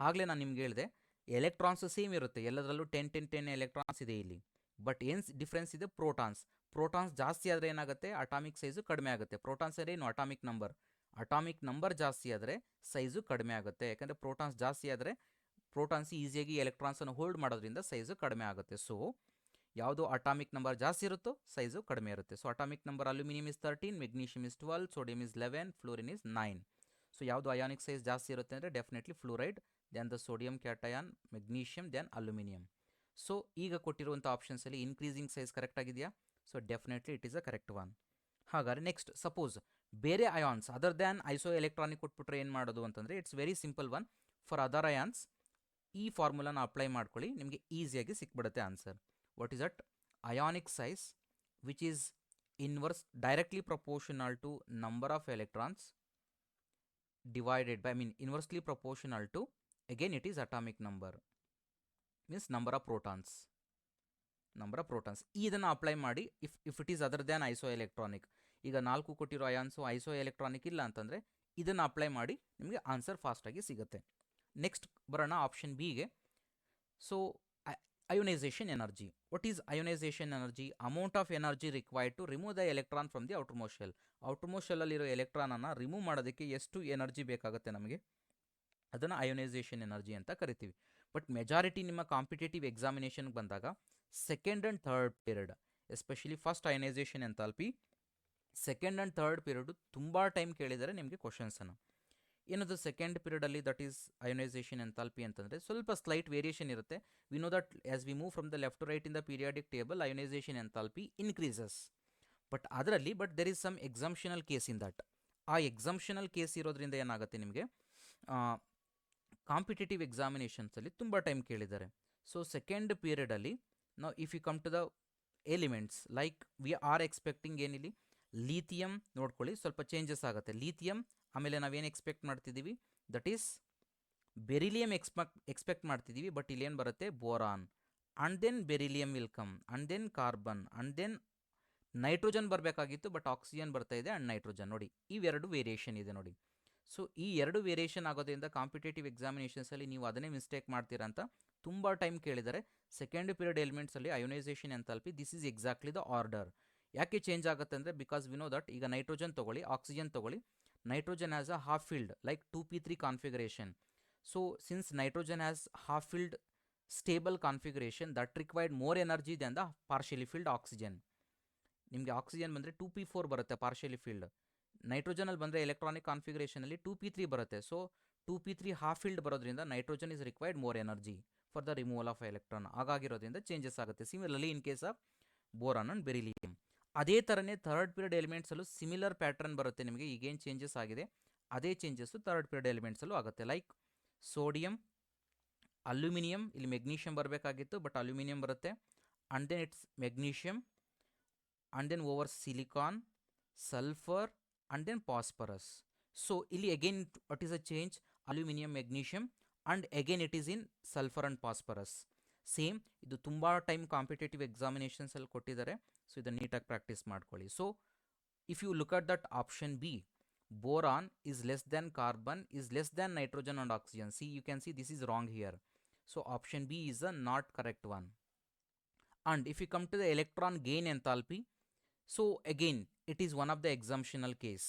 ಆಗಲೇ ನಾನು ನಿಮ್ಗೆ ಹೇಳಿದೆ electrons same ಇರುತ್ತೆ, ಎಲ್ಲದರಲ್ಲೂ 10 electrons ಇದೆ ಇಲ್ಲಿ, ಬಟ್ ಏನು ಡಿಫ್ರೆನ್ಸ್ ಇದೆ, ಪ್ರೋಟಾನ್ಸ್ ಜಾಸ್ತಿ ಆದರೆ ಏನಾಗುತ್ತೆ, ಅಟಾಮಿಕ್ ಸೈಜು ಕಡಿಮೆ ಆಗುತ್ತೆ. ಪ್ರೋಟಾನ್ಸ್ ಅಂದರೆ ಏನು, ಅಟಾಮಿಕ್ ನಂಬರ್ ಜಾಸ್ತಿ ಆದರೆ ಸೈಜು ಕಡಿಮೆ ಆಗುತ್ತೆ. ಯಾಕಂದರೆ ಪ್ರೋಟಾನ್ಸ್ ಜಾಸ್ತಿ ಆದರೆ ಪ್ರೋಟಾನ್ಸ್ ಈಸಿಯಾಗಿ ಎಲೆಕ್ಟ್ರಾನ್ಸನ್ನು ಹೋಲ್ಡ್ ಮಾಡೋದ್ರಿಂದ ಸೈಜು ಕಡಿಮೆ ಆಗುತ್ತೆ. ಸೊ ಯಾವುದು ಅಟಾಮಿಕ್ ನಂಬರ್ ಜಾಸ್ತಿ ಇರುತ್ತೋ ಸೈಜು ಕಡಿಮೆ ಇರುತ್ತೆ. So atomic number aluminium is 13, magnesium is 12, sodium is 11, fluorine is 9. So ಯಾವುದು ಅಯಾನಿಕ್ ಸೈಜ್ ಜಾಸ್ತಿ ಇರುತ್ತೆ ಅಂದರೆ definitely fluoride, then the sodium cation, magnesium, then aluminium. So ಈಗ ಕೊಟ್ಟಿರುವಂಥ ಆಪ್ಷನ್ಸಲ್ಲಿ ಇನ್ಕ್ರೀಸಿಂಗ್ ಸೈಜ್ ಕರೆಕ್ಟ್ ಆಗಿದೆಯಾ? So definitely it is a correct one. ಹಾಗಾದರೆ next, suppose ಬೇರೆ ions other than isoelectronic ಕೊಟ್ಬಿಟ್ರೆ ಏನು ಮಾಡೋದು ಅಂತಂದರೆ it's very simple one. For other ions ಈ ಫಾರ್ಮುಲಾನ ಅಪ್ಲೈ ಮಾಡ್ಕೊಳ್ಳಿ, ನಿಮಗೆ ಈಸಿಯಾಗಿ ಸಿಕ್ಬಿಡುತ್ತೆ answer. What is that? Ionic size which is inverse directly proportional to number of electrons divided by, I mean inversely proportional to, again it is atomic number, means number of protons. ಇದನ್ನು apply ಮಾಡಿ if it is other than iso electronic. ಈಗ 4 ಕೊಟ್ಟಿರೋ ions iso electronic ಇಲ್ಲ ಅಂತಂದರೆ ಇದನ್ನು apply ಮಾಡಿ ನಿಮಗೆ answer ಫಾಸ್ಟಾಗಿ ಸಿಗುತ್ತೆ. ನೆಕ್ಸ್ಟ್ ಬರೋಣ ಆಪ್ಷನ್ ಬಿಗೆ. So ionization energy. What is ionization energy? Amount of energy required to remove the electron from the outermost shell. outermost shell ಅಲ್ಲಿರೋ ಎಲೆಕ್ಟ್ರಾನನ್ನು ರಿಮೂವ್ ಮಾಡೋದಕ್ಕೆ ಎಷ್ಟು ಎನರ್ಜಿ ಬೇಕಾಗುತ್ತೆ ನಮಗೆ, ಅದನ್ನು ಅಯೋನೈಸೇಷನ್ ಎನರ್ಜಿ ಅಂತ ಕರಿತೀವಿ. ಬಟ್ ಮೆಜಾರಿಟಿ ನಿಮ್ಮ ಕಾಂಪಿಟೇಟಿವ್ ಎಕ್ಸಾಮಿನೇಷನ್ಗೆ ಬಂದಾಗ second and third period, especially first ionisation enthalpy, second and third period ತುಂಬ ಟೈಮ್ ಕೇಳಿದರೆ ನಿಮಗೆ ಕ್ವಶನ್ಸನ್ನು. ಏನದು ಸೆಕೆಂಡ್ ಪೀರಿಯಡಲ್ಲಿ ದಟ್ ಈಸ್ ಅಯೋನೈಸೇಷನ್ ಎಂಥಾಲ್ಪಿ ಅಂತಂದರೆ ಸ್ವಲ್ಪ ಸ್ಲೈಟ್ ವೇರಿಯೇಷನ್ ಇರುತ್ತೆ. We know that as we move from the left to right in the periodic table ionization enthalpy increases. But there is some exceptional case in that. ಆ exceptional case ಇರೋದ್ರಿಂದ ಏನಾಗುತ್ತೆ ನಿಮಗೆ competitive ಎಕ್ಸಾಮಿನೇಷನ್ಸಲ್ಲಿ ತುಂಬ time ಕೇಳಿದ್ದಾರೆ. So second ಪೀರಿಯಡಲ್ಲಿ ನಾವು if you come to the elements like we are expecting ಏನಿಲ್ಲಿ lithium ನೋಡ್ಕೊಳ್ಳಿ, ಸ್ವಲ್ಪ ಚೇಂಜಸ್ ಆಗುತ್ತೆ. ಲೀಥಿಯಂ ಆಮೇಲೆ ನಾವೇನು ಎಕ್ಸ್ಪೆಕ್ಟ್ ಮಾಡ್ತಿದ್ದೀವಿ ದಟ್ ಈಸ್ ಬೆರಿಲಿಯಂ ಎಕ್ಸ್ಪೆಕ್ಟ್ ಮಾಡ್ತಿದ್ದೀವಿ. ಬಟ್ ಇಲ್ಲೇನು ಬರುತ್ತೆ boron, and then beryllium will come, and then carbon, and then nitrogen ಬರಬೇಕಾಗಿತ್ತು ಬಟ್ ಆಕ್ಸಿಜನ್ ಬರ್ತಾ ಇದೆ ಆ್ಯಂಡ್ ನೈಟ್ರೋಜನ್. ನೋಡಿ ಇವೆರಡು ವೇರಿಯೇಷನ್ ಇದೆ ನೋಡಿ. ಸೊ ಈ ಎರಡು ವೇರಿಯೇಷನ್ ಆಗೋದ್ರಿಂದ ಕಾಂಪಿಟೇಟಿವ್ ಎಕ್ಸಾಮಿನೇಷನ್ಸಲ್ಲಿ ನೀವು ಅದನ್ನೇ ಮಿಸ್ಟೇಕ್ ಮಾಡ್ತೀರಾ ಅಂತ ತುಂಬ ಟೈಮ್ ಕೇಳಿದರೆ ಸೆಕೆಂಡ್ ಪೀರಿಯಡ್ ಎಲಿಮೆಂಟ್ಸಲ್ಲಿ ionization enthalpy this is exactly the order. ಯಾಕೆ ಚೇಂಜ್ ಆಗುತ್ತೆ ಅಂದರೆ ಬಿಕಾಸ್ ವಿ ನೋ ದಟ್ ಈಗ ನೈಟ್ರೋಜನ್ ತೊಗೊಳ್ಳಿ, ಆಕ್ಸಿಜನ್ ತೊಗೊಳ್ಳಿ, nitrogen has a half filled like 2p3 configuration. So since nitrogen has half filled stable configuration that required more energy than the partially filled oxygen. ನಿಮಗೆ oxygen ಬಂದರೆ 2p4 ಬರುತ್ತೆ partially filled, ನೈಟ್ರೋಜನಲ್ಲಿ ಬಂದರೆ electronic ಕಾನ್ಫಿಗರೇಷನಲ್ಲಿ 2p3 ಬರುತ್ತೆ. So 2p3 half filled ಬರೋದ್ರಿಂದ nitrogen is required more energy for the removal of electron. ಹಾಗಾಗಿರೋದ್ರಿಂದ changes ಆಗುತ್ತೆ. Similarly in case of boron and beryllium. ಅದೇ ಥರನೇ ಥರ್ಡ್ ಪೀರಿಯಡ್ ಎಲಿಮೆಂಟ್ಸಲ್ಲೂ ಸಿಮಿಲರ್ ಪ್ಯಾಟರ್ನ್ ಬರುತ್ತೆ ನಿಮಗೆ. ಈಗೇನು ಚೇಂಜಸ್ ಆಗಿದೆ ಅದೇ ಚೇಂಜಸ್ಸು ಥರ್ಡ್ ಪೀರಿಯಡ್ ಎಲಿಮೆಂಟ್ಸಲ್ಲೂ ಆಗುತ್ತೆ. ಲೈಕ್ ಸೋಡಿಯಂ, ಅಲ್ಯೂಮಿನಿಯಂ, ಇಲ್ಲಿ ಮೆಗ್ನೀಷಿಯಂ ಬರಬೇಕಾಗಿತ್ತು ಬಟ್ ಅಲ್ಯೂಮಿನಿಯಂ ಬರುತ್ತೆ, and then it's magnesium, and then over silicon, sulphur, and then phosphorus. So ಇಲ್ಲಿ again what is a change, aluminium, magnesium, and again it is in sulphur and phosphorus. Same ಇದು ತುಂಬ time competitive ಎಕ್ಸಾಮಿನೇಷನ್ಸಲ್ಲಿ ಕೊಟ್ಟಿದ್ದಾರೆ. So ಇದನ್ನು ನೀಟಾಗಿ practice ಮಾಡ್ಕೊಳ್ಳಿ. So if you look at that option B, boron is less than carbon is less than nitrogen and oxygen. See, you can see this is wrong here. So option B is the not correct one. And if you come to the electron gain enthalpy, so again it is one of the exemptional case.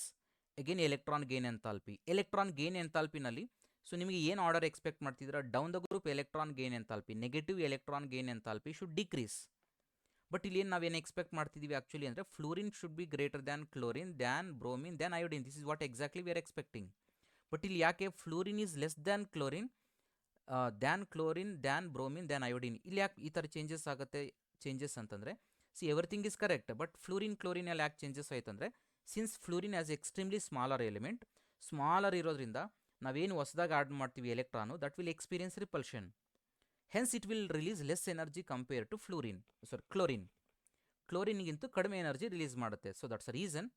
Again electron gain enthalpy. Electron gain enthalpy ನಲ್ಲಿ so ನಿಮಗೆ ಏನು order expect ಮಾಡ್ತಿದ್ದೀರಾ, down the group electron gain enthalpy, negative electron gain enthalpy should decrease. But ಇಲ್ಲಿ ಏನು ನಾವೇನು expect ಮಾಡ್ತಿದ್ದೀವಿ actually ಅಂದರೆ fluorine should be greater than chlorine, than bromine, than iodine. This is what exactly we are expecting. But ಇಲ್ಲಿ ಯಾಕೆ fluorine is less than chlorine, than bromine, than iodine, ಇಲ್ಲಿ ಯಾಕೆ ಈ ಥರ ಚೇಂಜಸ್ ಆಗುತ್ತೆ? ಚೇಂಜಸ್ ಅಂತಂದರೆ C everything is correct but chlorine ಅಲ್ಲಿ ಯಾಕೆ ಚೇಂಜಸ್ ಆಯ್ತು ಅಂದರೆ since fluorine as extremely smaller element, smaller ಇರೋದ್ರಿಂದ ನಾವೇನು ಹೊಸದಾಗಿ ಆಡ್ ಮಾಡ್ತೀವಿ electron that will experience repulsion, hence it will release less energy compare to ಕ್ಲೋರಿನ್ಗಿಂತೂ ಕಡಿಮೆ ಎನರ್ಜಿ ರಿಲೀಸ್ ಮಾಡುತ್ತೆ. So that's a reason.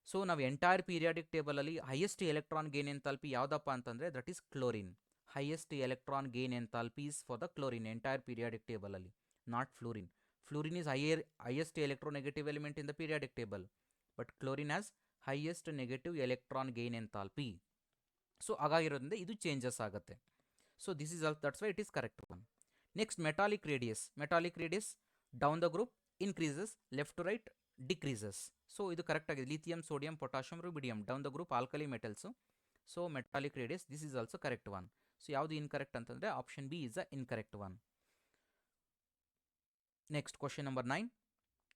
So ನಾವು ಎಂಟೈರ್ ಪೀರಿಯಾಡಿಕ್ ಟೇಬಲಲ್ಲಿ ಹೈಯೆಸ್ಟ್ ಎಲೆಕ್ಟ್ರಾನ್ ಗೇನ್ ಎಂಥಾಲ್ಪಿ ಯಾವುದಪ್ಪ ಅಂತಂದರೆ that is chlorine. Highest electron gain enthalpy is for the chlorine entire periodic ಟೇಬಲಲ್ಲಿ, not fluorine. Fluorine is highest electronegative element in the periodic table, but chlorine has highest negative electron gain enthalpy. So ಹಾಗಾಗಿರೋದ್ರಿಂದ ಇದು changes ಆಗುತ್ತೆ. So this is that's why it is correct one. Next metallic radius down the group increases, left to right decreases. So ಇದು correct ಆಗಿದೆ. Lithium, sodium, potassium, rubidium down the group alkali metals. So metallic radius this is also correct one. So ಯಾವುದು incorrect ಅಂತಂದರೆ option B is the incorrect one. Next question number 9.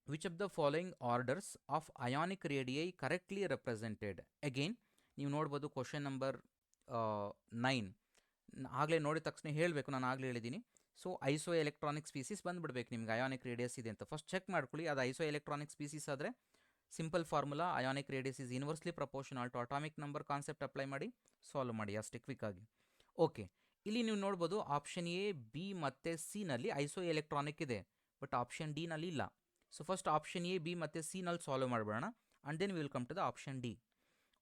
Which of the following orders of ionic radii correctly represented? Again ನೀವು ನೋಡ್ಬೋದು question number 9 ಆಗಲೇ ನೋಡಿದ ತಕ್ಷಣ ಹೇಳಬೇಕು, ನಾನು ಆಗಲೇ ಹೇಳಿದ್ದೀನಿ. ಸೊ ಐಸೋ ಎಲೆಕ್ಟ್ರಾನಿಕ್ ಸ್ಪೀಸೀಸ್ ಬಂದುಬಿಡ್ಬೇಕು ನಿಮ್ಗೆ ಅಯಾನಿಕ್ ರೇಡಿಯಸ್ ಇದೆ ಅಂತ. ಫಸ್ಟ್ ಚೆಕ್ ಮಾಡ್ಕೊಳ್ಳಿ, ಅದು ಐಸೋ ಎಲೆಕ್ಟ್ರಾನಿಕ್ ಸ್ಪೀಸೀಸ್ ಆದರೆ simple formula ionic radius is inversely proportional to atomic number concept apply ಮಾಡಿ ಸಾಲ್ವ್ ಮಾಡಿ ಅಷ್ಟೇ ಕ್ವಿಕ್ ಆಗಿ. ಓಕೆ, ಇಲ್ಲಿ ನೀವು ನೋಡ್ಬೋದು ಆಪ್ಷನ್ ಎ, ಬಿ ಮತ್ತು ಸಿ ನಲ್ಲಿ ಐಸೋ ಎಲೆಕ್ಟ್ರಾನಿಕ್ ಇದೆ, ಬಟ್ ಆಪ್ಷನ್ ಡಿ ನಲ್ಲಿ ಇಲ್ಲ. So first option A, B ಮತ್ತು ಸಿ ನಲ್ಲಿ ಸಾಲ್ವ್ ಮಾಡಬೇಡ, and then will come to the option D.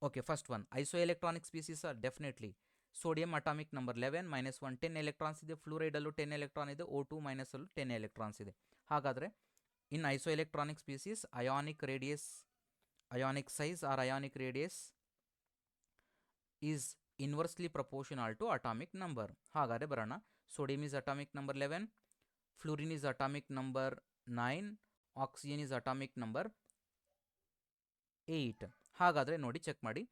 Okay, first one isoelectronic species are definitely sodium atomic number 11 -1 10 electrons ಇದೆ, ಫ್ಲೂರೈಡಲ್ಲೂ 10 electron ಇದೆ, O2 ಅಲ್ಲೂ 10 electrons ಇದೆ. ಹಾಗಾದರೆ in isoelectronic species ionic radius, ionic size or ionic radius is inversely proportional to atomic number. ಹಾಗಾದರೆ ಬರೋಣ, sodium is atomic number 11, fluorine is atomic number 9, oxygen is atomic number 8. ಹಾಗಾದರೆ ನೋಡಿ check ಮಾಡಿ,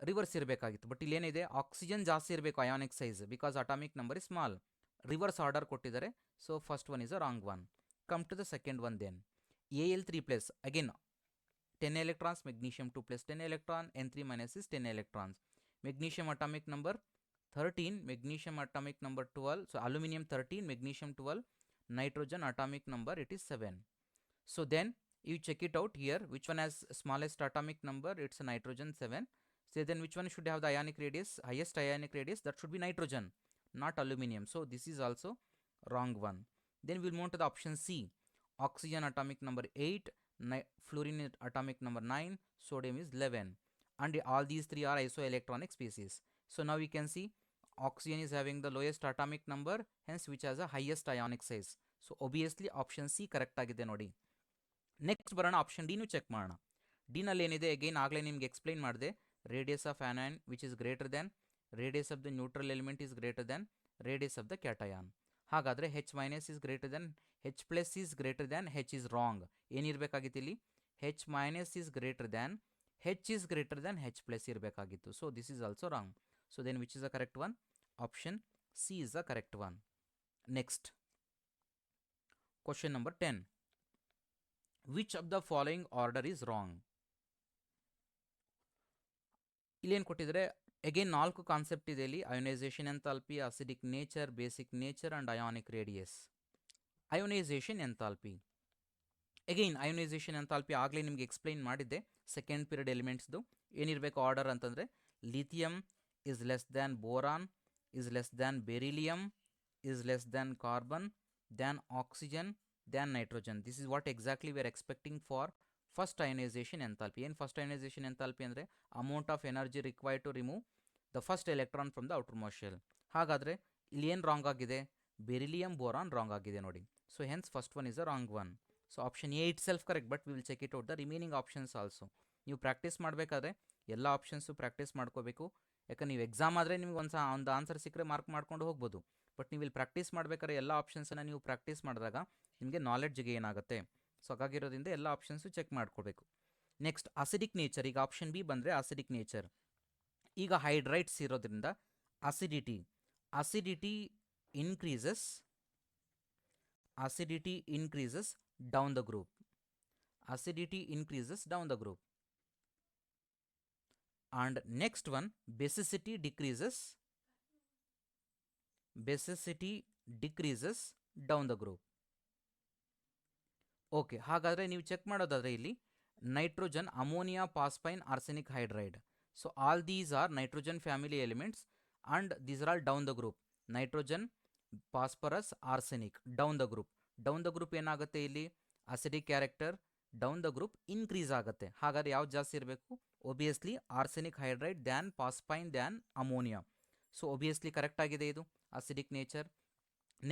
reverse ಇರಬೇಕಾಗಿತ್ತು, but ಇಲ್ಲೇನಿದೆ oxygen ಜಾಸ್ತಿ ಇರಬೇಕು ionic size, because atomic number is small. Reverse order ಕೊಟ್ಟಿದ್ದಾರೆ, so first one is a wrong one. Come to the second one then. Al3+, again 10 electrons, magnesium 2+, 10 electron, N3- is 10 electrons. Magnesium atomic number 13, magnesium atomic number 12, so aluminum 13, magnesium 12, nitrogen atomic number it is 7. So then you check it out here, which one has smallest atomic number, it's a nitrogen 7. So then which one should have the ionic radius, highest ionic radius, that should be nitrogen, not aluminum. So this is also wrong one. Then we'll move to the option C, oxygen atomic number 8, fluorine atomic number 9, sodium is 11, and all these three are isoelectronic species. So now we can see oxygen is having the lowest atomic number, hence which has a highest ionic size. So obviously option C correct agide ನೋಡಿ. Next ಬರೋಣ, option D ನು check ಮಾಡೋಣ. D ನಲ್ಲಿ ಏನಿದೆ, again ಆಗಲೇ ನಿಮ್ಗೆ explain ಮಾಡಿದೆ, radius of anion which is greater than radius of the neutral element is greater than radius of the cation. ಹಾಗಾದರೆ H- is greater than H+ is greater than H is wrong. ಏನಿರಬೇಕಾಗಿತ್ತು ಇಲ್ಲಿ, H- is greater than H is greater than H+ ಇರಬೇಕಾಗಿತ್ತು. So this is also wrong. So then which is the correct one, option C is the correct one. Next question number 10, which of the following order is wrong. ಇಲ್ಲೇನು ಕೊಟ್ಟಿದ್ರೆ, again 4 concept ಇದೆ ಇಲ್ಲಿ, ionisation enthalpy, acidic nature, basic nature and ionic radius. Ionisation enthalpy, again ionisation enthalpy ಆಗಲೇ ನಿಮಗೆ explain ಮಾಡಿದ್ದೆ second period ಎಲಿಮೆಂಟ್ಸ್ದು. ಏನಿರಬೇಕು order ಅಂತಂದರೆ, lithium is less than boron, is less than beryllium, is less than carbon, than oxygen, than nitrogen. This is what exactly we are expecting for first ionisation enthalpy. ಏನು first ionisation enthalpy ಅಂದರೆ amount of energy required to remove the first electron from the outermost shell. ಹಾಗಾದರೆ ಇಲ್ಲಿ ಏನು wrong ಆಗಿದೆ, beryllium boron wrong ಆಗಿದೆ ನೋಡಿ. So hence first one is a wrong one. So option A itself correct, but we will check it out the remaining options also. ನೀವು practice ಮಾಡಬೇಕಾದ್ರೆ ಎಲ್ಲ options practice ಮಾಡ್ಕೋಬೇಕು. ಯಾಕಂದ್ರೆ ನೀವು exam ಆದರೆ ನಿಮ್ಗೆ ಒಂದು ಆನ್ಸರ್ ಸಿಕ್ಕರೆ ಮಾರ್ಕ್ ಮಾಡ್ಕೊಂಡು ಹೋಗ್ಬೋದು, ಬಟ್ ನೀವು ಇಲ್ಲಿ ಪ್ರಾಕ್ಟೀಸ್ ಮಾಡಬೇಕಾದ್ರೆ ಎಲ್ಲ ಆಪ್ಷನ್ಸನ್ನು ನೀವು ಪ್ರಾಕ್ಟೀಸ್ ಮಾಡಿದಾಗ ನಿಮಗೆ ನಾಲೆಡ್ಜ್ಗೆ ಏನಾಗುತ್ತೆ. ಸೊ ಹಾಗಾಗಿರೋದ್ರಿಂದ ಎಲ್ಲ ಆಪ್ಷನ್ಸು ಚೆಕ್ ಮಾಡ್ಕೋಬೇಕು. ನೆಕ್ಸ್ಟ್ ಅಸಿಡಿಕ್ ನೇಚರ್, ಈಗ ಆಪ್ಷನ್ ಬಿ ಬಂದರೆ ಅಸಿಡಿಕ್ ನೇಚರ್. ಈಗ ಹೈಡ್ರೈಟ್ಸ್ ಇರೋದ್ರಿಂದ acidity increases down the group. Acidity increases down the group. And next one, basicity decreases down the group. Okay, ಹಾಗಾದರೆ ನೀವು ಚೆಕ್ ಮಾಡೋದಾದರೆ ಇಲ್ಲಿ nitrogen, ammonia, phosphine, arsenic hydride. So all these are nitrogen family elements and these are all down the group. Nitrogen, phosphorus, arsenic down the group. Down the group ಏನಾಗುತ್ತೆ ಇಲ್ಲಿ, acidic character down the group increase ಆಗುತ್ತೆ. ಹಾಗಾದ್ರೆ ಯಾವ್ದು ಜಾಸ್ತಿ ಇರಬೇಕು, obviously arsenic hydride than phosphine than ammonia. So obviously correct ಆಗಿದೆ ಇದು acidic nature.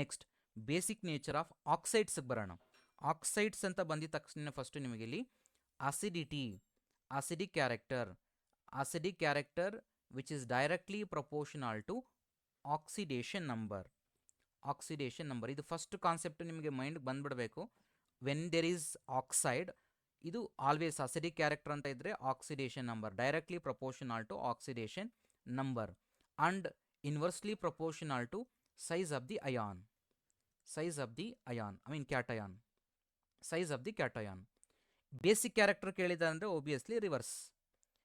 Next basic nature of ಆಕ್ಸೈಡ್ಸ್ಗೆ ಬರೋಣ. ಆಕ್ಸೈಡ್ಸ್ ಅಂತ ಬಂದಿದ ತಕ್ಷಣ ಫಸ್ಟ್ ನಿಮಗೆ ಇಲ್ಲಿ acidic character which is directly proportional to oxidation number. ಇದು ಫಸ್ಟ್ ಕಾನ್ಸೆಪ್ಟ್ ನಿಮಗೆ ಮೈಂಡ್ಗೆ ಬಂದ್ಬಿಡಬೇಕು. ವೆನ್ ದೇರ್ ಈಸ್ ಆಕ್ಸೈಡ್, ಇದು ಆಲ್ವೇಸ್ ಅಸಿಡಿಕ್ ಕ್ಯಾರೆಕ್ಟರ್ ಅಂತ ಇದ್ದರೆ oxidation number directly proportional to oxidation number and inversely proportional to size of the ion, cation, size of the cation. Basic character ಕೇಳಿದ ಅಂದರೆ obviously reverse,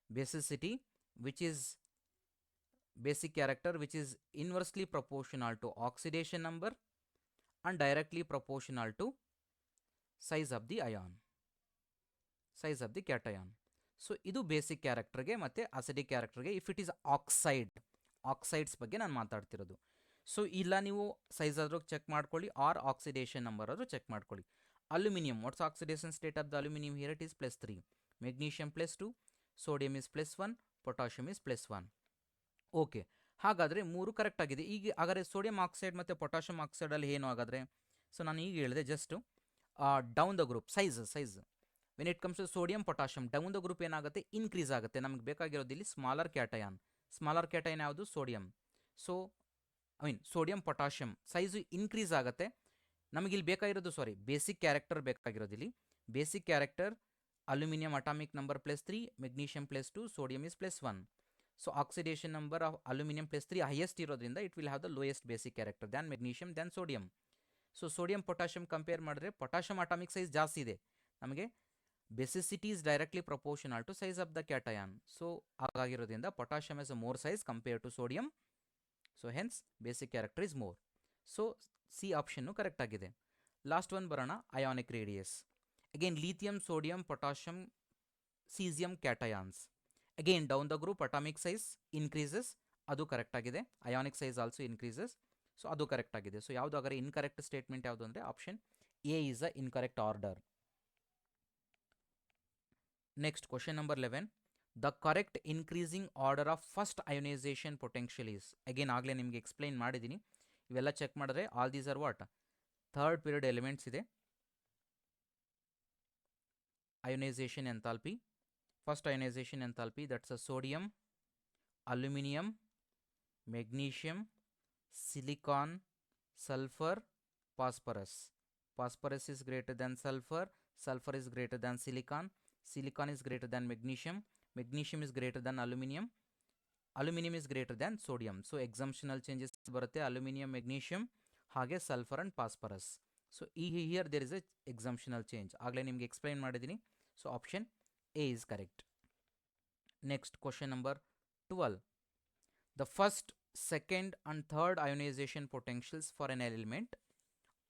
basicity basic character which is inversely proportional to oxidation number and directly proportional to size of the ion. Size of the cation. So ಇದು basic ಕ್ಯಾರೆಕ್ಟರ್ಗೆ ಮತ್ತು acidic ಕ್ಯಾರೆಕ್ಟರ್ಗೆ. If it is oxides ಬಗ್ಗೆ ನಾನು ಮಾತಾಡ್ತಿರೋದು. So ಇಲ್ಲ ನೀವು size ಆದರೂ ಚೆಕ್ ಮಾಡ್ಕೊಳ್ಳಿ, ಆರ್ ಆಕ್ಸಿಡೇಷನ್ ನಂಬರ್ ಆದರೂ ಚೆಕ್ ಮಾಡ್ಕೊಳ್ಳಿ. Aluminium, what's oxidation state of the aluminium here? It is +3, magnesium +2, sodium is +1, potassium is +1. Okay, ಹಾಗಾದರೆ 3 ಕರೆಕ್ಟ್ ಆಗಿದೆ. ಈಗ ಹಾಗಾದರೆ ಸೋಡಿಯಂ ಆಕ್ಸೈಡ್ ಮತ್ತು ಪೊಟ್ಯಾಷಿಯಮ್ ಆಕ್ಸೈಡಲ್ಲಿ ಏನು ಹಾಗಾದರೆ? ಸೊ ನಾನು ಈಗ ಹೇಳಿದೆ just down the group size when it comes to sodium potassium down the group ಏನಾಗುತ್ತೆ? ಇನ್ಕ್ರೀಸ್ ಆಗುತ್ತೆ. ನಮಗೆ ಬೇಕಾಗಿರೋದು ಇಲ್ಲಿ ಸ್ಮಾಲರ್ ಕ್ಯಾಟಯಾನ್ ಯಾವುದು? Sodium. So sodium potassium size increase ಆಗುತ್ತೆ. ನಮಗಿಲ್ಲಿ ಬೇಕಾಗಿರೋದು ಬೇಸಿಕ್ ಕ್ಯಾರೆಕ್ಟರ್ ಬೇಕಾಗಿರೋದು. ಇಲ್ಲಿ basic character aluminium atomic number +3, magnesium +2, sodium is +1. So oxidation number of aluminium +3 highest ಇರೋದ್ರಿಂದ it will have the lowest basic character than magnesium than sodium. So sodium potassium compare ಮಾಡಿದ್ರೆ potassium atomic size ಜಾಸ್ತಿ ಇದೆ. ನಮಗೆ basicity is directly proportional to size of the cation. So ಹಾಗಾಗಿರೋದ್ರಿಂದ potassium is more size compare to sodium. So hence basic character is more. So C ಆಪ್ಷನ್ನು correct ಆಗಿದೆ. Last one ಬರೋಣ, ionic radius. Again lithium, sodium, potassium, caesium cations. Again down the group atomic size increases, ಅದು correct ಆಗಿದೆ. Ionic size also increases, so ಅದು correct ಆಗಿದೆ. So ಯಾವುದು ಹಾಗಾದರೆ incorrect statement ಯಾವುದು ಅಂದರೆ option A is a incorrect order. Next question number 11. The correct increasing order of first ionisation potential is. Again ಆಗಲೇ ನಿಮಗೆ ಎಕ್ಸ್ಪ್ಲೈನ್ ಮಾಡಿದ್ದೀನಿ. ಇವೆಲ್ಲ ಚೆಕ್ ಮಾಡಿದ್ರೆ all these are what? Third period elements ಇದೆ. Ionisation enthalpy, first ionisation enthalpy, that's a sodium, aluminium, magnesium, silicon, sulphur, phosphorus. Phosphorus is greater than sulfur, sulfur is greater than silicon, silicon is greater than magnesium, magnesium is greater than aluminum, aluminum is greater than sodium. So exemptional changes ಬರುತ್ತೆ aluminum, magnesium ಹಾಗೆ sulfur and phosphorus. So here there is a exemptional change. ಆಗಲೇ ನಿಮಗೆ explain ಮಾಡಿದ್ದೀನಿ. So option A is correct. Next question number 12. The first, second and third ionization potentials for an element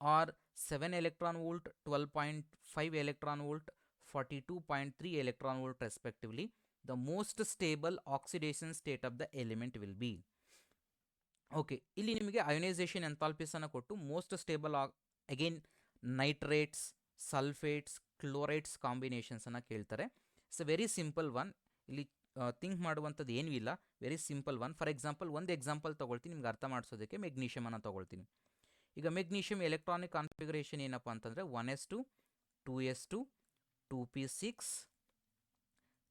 are 7 electron volt, 12.5 electron volt, 42.3 electron volt respectively. The most stable oxidation state of the element will be. Okay, ಇಲ್ಲಿ ನಿಮಗೆ ionisation ಎಂಥಾಲ್ಪೀಸನ್ನು ಕೊಟ್ಟು most stable again nitrates, sulphates, chlorides ಕಾಂಬಿನೇಷನ್ಸನ್ನು ಕೇಳ್ತಾರೆ. It's a very simple one. ಇಲ್ಲಿ think ಮಾಡುವಂಥದ್ದು ಏನೂ ಇಲ್ಲ, very simple one. For example ಒಂದು ಎಕ್ಸಾಂಪಲ್ ತೊಗೊಳ್ತೀನಿ ನಿಮ್ಗೆ ಅರ್ಥ ಮಾಡಿಸೋದಕ್ಕೆ. ಮೆಗ್ನೀಷಿಯಮನ್ನು ತೊಗೊಳ್ತೀನಿ. ಈಗ ಮೆಗ್ನೀಷಿಯಮ್ ಎಲೆಕ್ಟ್ರಾನಿಕ್ ಕಾನ್ಫಿಗರೇಷನ್ ಏನಪ್ಪ ಅಂತಂದರೆ 1s2, 2s2, 2p6,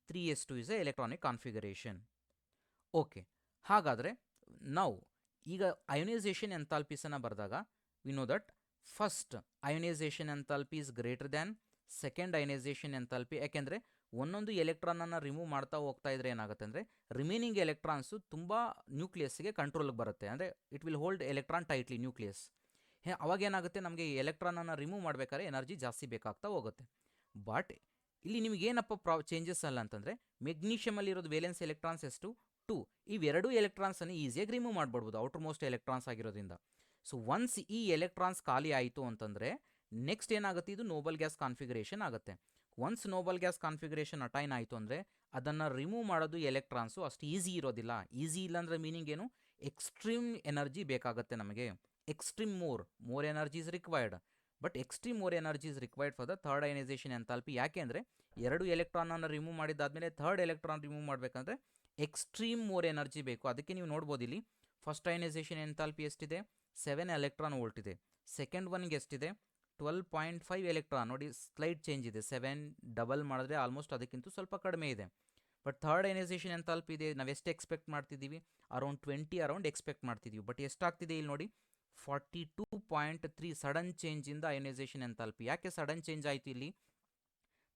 3s2 is A electronic configuration. Okay, ಹಾಗಾದರೆ ನಾವು ಈಗ ಅಯೋನೈಸೇಷನ್ ಎಂಥಾಲ್ಪೀಸನ್ನು ಬರೆದಾಗ V know that first ionisation enthalpy is greater than second ionisation enthalpy. ಯಾಕೆಂದರೆ ಒಂದೊಂದು ಎಲೆಕ್ಟ್ರಾನನ್ನು ರಿಮೂವ್ ಮಾಡ್ತಾ ಹೋಗ್ತಾ ಇದ್ರೆ ಏನಾಗುತ್ತೆ ಅಂದರೆ ರಿಮೈನಿಂಗ್ ಎಲೆಕ್ಟ್ರಾನ್ಸು ತುಂಬ ನ್ಯೂಕ್ಲಿಯಸ್ಗೆ ಕಂಟ್ರೋಲ್ಗೆ ಬರುತ್ತೆ. ಅಂದರೆ it will hold electron tightly nucleus. ಅವಾಗ ಏನಾಗುತ್ತೆ, ನಮಗೆ ಎಲೆಕ್ಟ್ರಾನನ್ನು ರಿಮೂವ್ ಮಾಡಬೇಕಾದ್ರೆ ಎನರ್ಜಿ ಜಾಸ್ತಿ ಬೇಕಾಗ್ತಾ ಹೋಗುತ್ತೆ. ಬಟ್ ಇಲ್ಲಿ ನಿಮಗೇನಪ್ಪ ಚೇಂಜಸ್ ಅಲ್ಲ ಅಂತಂದರೆ ಮೆಗ್ನೀಷಿಯಮಲ್ಲಿರೋದು ವೇಲೆನ್ಸ್ ಎಲೆಕ್ಟ್ರಾನ್ಸ್ ಎಷ್ಟು? 2. ಇವೆರಡೂ ಎಲೆಕ್ಟ್ರಾನ್ಸನ್ನು ಈಸಿಯಾಗಿ ರಿಮೂವ್ ಮಾಡ್ಬಿಡ್ಬೋದು ಔಟರ್ ಮೋಸ್ಟ್ ಎಲೆಕ್ಟ್ರಾನ್ಸ್ ಆಗಿರೋದ್ರಿಂದ. ಸೊ ಒನ್ಸ್ ಈ ಎಲೆಕ್ಟ್ರಾನ್ಸ್ ಖಾಲಿ ಆಯಿತು ಅಂತಂದರೆ ನೆಕ್ಸ್ಟ್ ಏನಾಗುತ್ತೆ, ಇದು ನೋಬಲ್ ಗ್ಯಾಸ್ ಕಾನ್ಫಿಗರೇಷನ್ ಆಗುತ್ತೆ. Once Nobel gas configuration attain ಆಯಿತು ಅಂದರೆ ಅದನ್ನು ರಿಮೂವ್ ಮಾಡೋದು ಎಲೆಕ್ಟ್ರಾನ್ಸು ಅಷ್ಟು ಈಸಿ ಇರೋದಿಲ್ಲ. ಈಸಿ ಇಲ್ಲ ಅಂದರೆ ಮೀನಿಂಗ್ ಏನು? ಎಕ್ಸ್ಟ್ರೀಮ್ ಎನರ್ಜಿ ಬೇಕಾಗುತ್ತೆ ನಮಗೆ. Extreme more energy is required. But extreme more energy is required for the third ionisation enthalpy. ಯಾಕೆ ಅಂದರೆ ಎರಡು ಎಲೆಕ್ಟ್ರಾನನ್ನು ರಿಮೂವ್ ಮಾಡಿದ್ದಾದಮೇಲೆ ಥರ್ಡ್ ಎಲೆಕ್ಟ್ರಾನ್ ರಿಮೂವ್ ಮಾಡಬೇಕಂದ್ರೆ ಎಕ್ಸ್ಟ್ರೀಮ್ ಮೋರ್ ಎನರ್ಜಿ ಬೇಕು. ಅದಕ್ಕೆ ನೀವು ನೋಡ್ಬೋದು ಇಲ್ಲಿ ಫಸ್ಟ್ ಅಯನೈಸೇಷನ್ ಎಂಥಾಲ್ಪಿ ಎಷ್ಟಿದೆ? 7 ಎಲೆಕ್ಟ್ರಾನ್ ವೋಲ್ಟ್ ಇದೆ. ಸೆಕೆಂಡ್ ಒನ್ಗೆ ಎಷ್ಟಿದೆ? 12.5 ಎಲೆಕ್ಟ್ರಾನ್. ನೋಡಿ ಸ್ಲೈಡ್ ಚೇಂಜ್ ಇದೆ. 7 ಡಬಲ್ ಮಾಡಿದ್ರೆ ಆಲ್ಮೋಸ್ಟ್ ಅದಕ್ಕಿಂತ ಸ್ವಲ್ಪ ಕಡಿಮೆ ಇದೆ. ಬಟ್ ಥರ್ಡ್ ಅಯನೈಸೇಷನ್ ಎಂಥಾಲ್ಪಿ ಇದೆ, ನಾವು ಎಷ್ಟು ಎಕ್ಸ್ಪೆಕ್ಟ್ ಮಾಡ್ತಿದ್ದೀವಿ? ಅರೌಂಡ್ 20 ಅರೌಂಡ್ ಎಕ್ಸ್ಪೆಕ್ಟ್ ಮಾಡ್ತಿದ್ದೀವಿ. ಬಟ್ ಎಷ್ಟಾಗ್ತಿದೆ ಇಲ್ಲಿ ನೋಡಿ 42.3 ಸಡನ್ ಚೇಂಜಿಂದ ಅಯನೈಸೇಷನ್ ಎಂಥಾಲ್ಪಿ. ಯಾಕೆ ಸಡನ್ ಚೇಂಜ್ ಆಯಿತು ಇಲ್ಲಿ?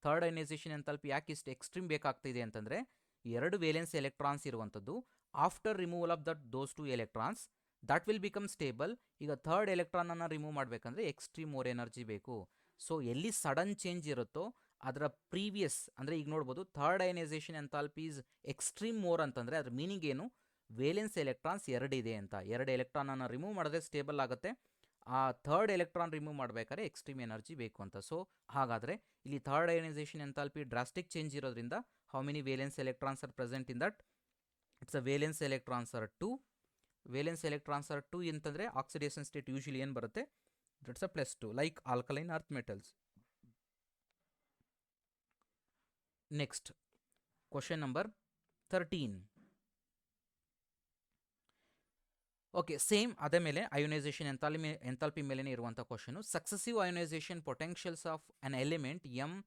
ಥರ್ಡ್ ಅಯನೈಸೇಷನ್ ಎಂಥಾಲ್ಪಿ ಯಾಕೆ ಇಷ್ಟು ಎಕ್ಸ್ಟ್ರೀಮ್ ಬೇಕಾಗ್ತಿದೆ ಅಂತಂದರೆ ಎರಡು ವೇಲೆನ್ಸ್ ಎಲೆಕ್ಟ್ರಾನ್ಸ್ ಇರುವಂಥದ್ದು. After removal of those 2 electrons that will become stable. ಈಗ ಥರ್ಡ್ ಎಲೆಕ್ಟ್ರಾನನ್ನು ರಿಮೂವ್ ಮಾಡಬೇಕಂದ್ರೆ ಎಕ್ಸ್ಟ್ರೀಮ್ ಮೋರ್ ಎನರ್ಜಿ ಬೇಕು. ಸೊ ಎಲ್ಲಿ ಸಡನ್ ಚೇಂಜ್ ಇರುತ್ತೋ ಅದರ ಪ್ರೀವಿಯಸ್ ಅಂದರೆ ಈಗ ನೋಡ್ಬೋದು third ionisation enthalpy is extreme more ಅಂತಂದರೆ ಅದ್ರ ಮೀನಿಂಗ್ ಏನು? ವೇಲೆನ್ಸ್ ಎಲೆಕ್ಟ್ರಾನ್ಸ್ 2 ಇದೆ ಅಂತ. 2 ಎಲೆಕ್ಟ್ರಾನನ್ನು ರಿಮೂವ್ ಮಾಡಿದ್ರೆ ಸ್ಟೇಬಲ್ ಆಗುತ್ತೆ. ಆ ಥರ್ಡ್ ಎಲೆಕ್ಟ್ರಾನ್ ರಿಮೂವ್ ಮಾಡಬೇಕಾದ್ರೆ ಎಕ್ಸ್ಟ್ರೀಮ್ ಎನರ್ಜಿ ಬೇಕು ಅಂತ. ಸೊ ಹಾಗಾದರೆ ಇಲ್ಲಿ third ionisation enthalpy drastic change ಇರೋದ್ರಿಂದ how many valence electrons are present in that? It's a valence electrons are 2. Valence electrons are 2 ಅಂತಂದರೆ ಆಕ್ಸಿಡೇಷನ್ ಸ್ಟೇಟ್ ಯೂಶಲಿ ಏನು ಬರುತ್ತೆ? That's a +2 like alkaline earth metals. Next question number 13. Okay, same ಅದೇ ಮೇಲೆ ionisation enthalpy ಮೇಲೇ ಇರುವಂಥ question. Successive ionisation potentials of an element M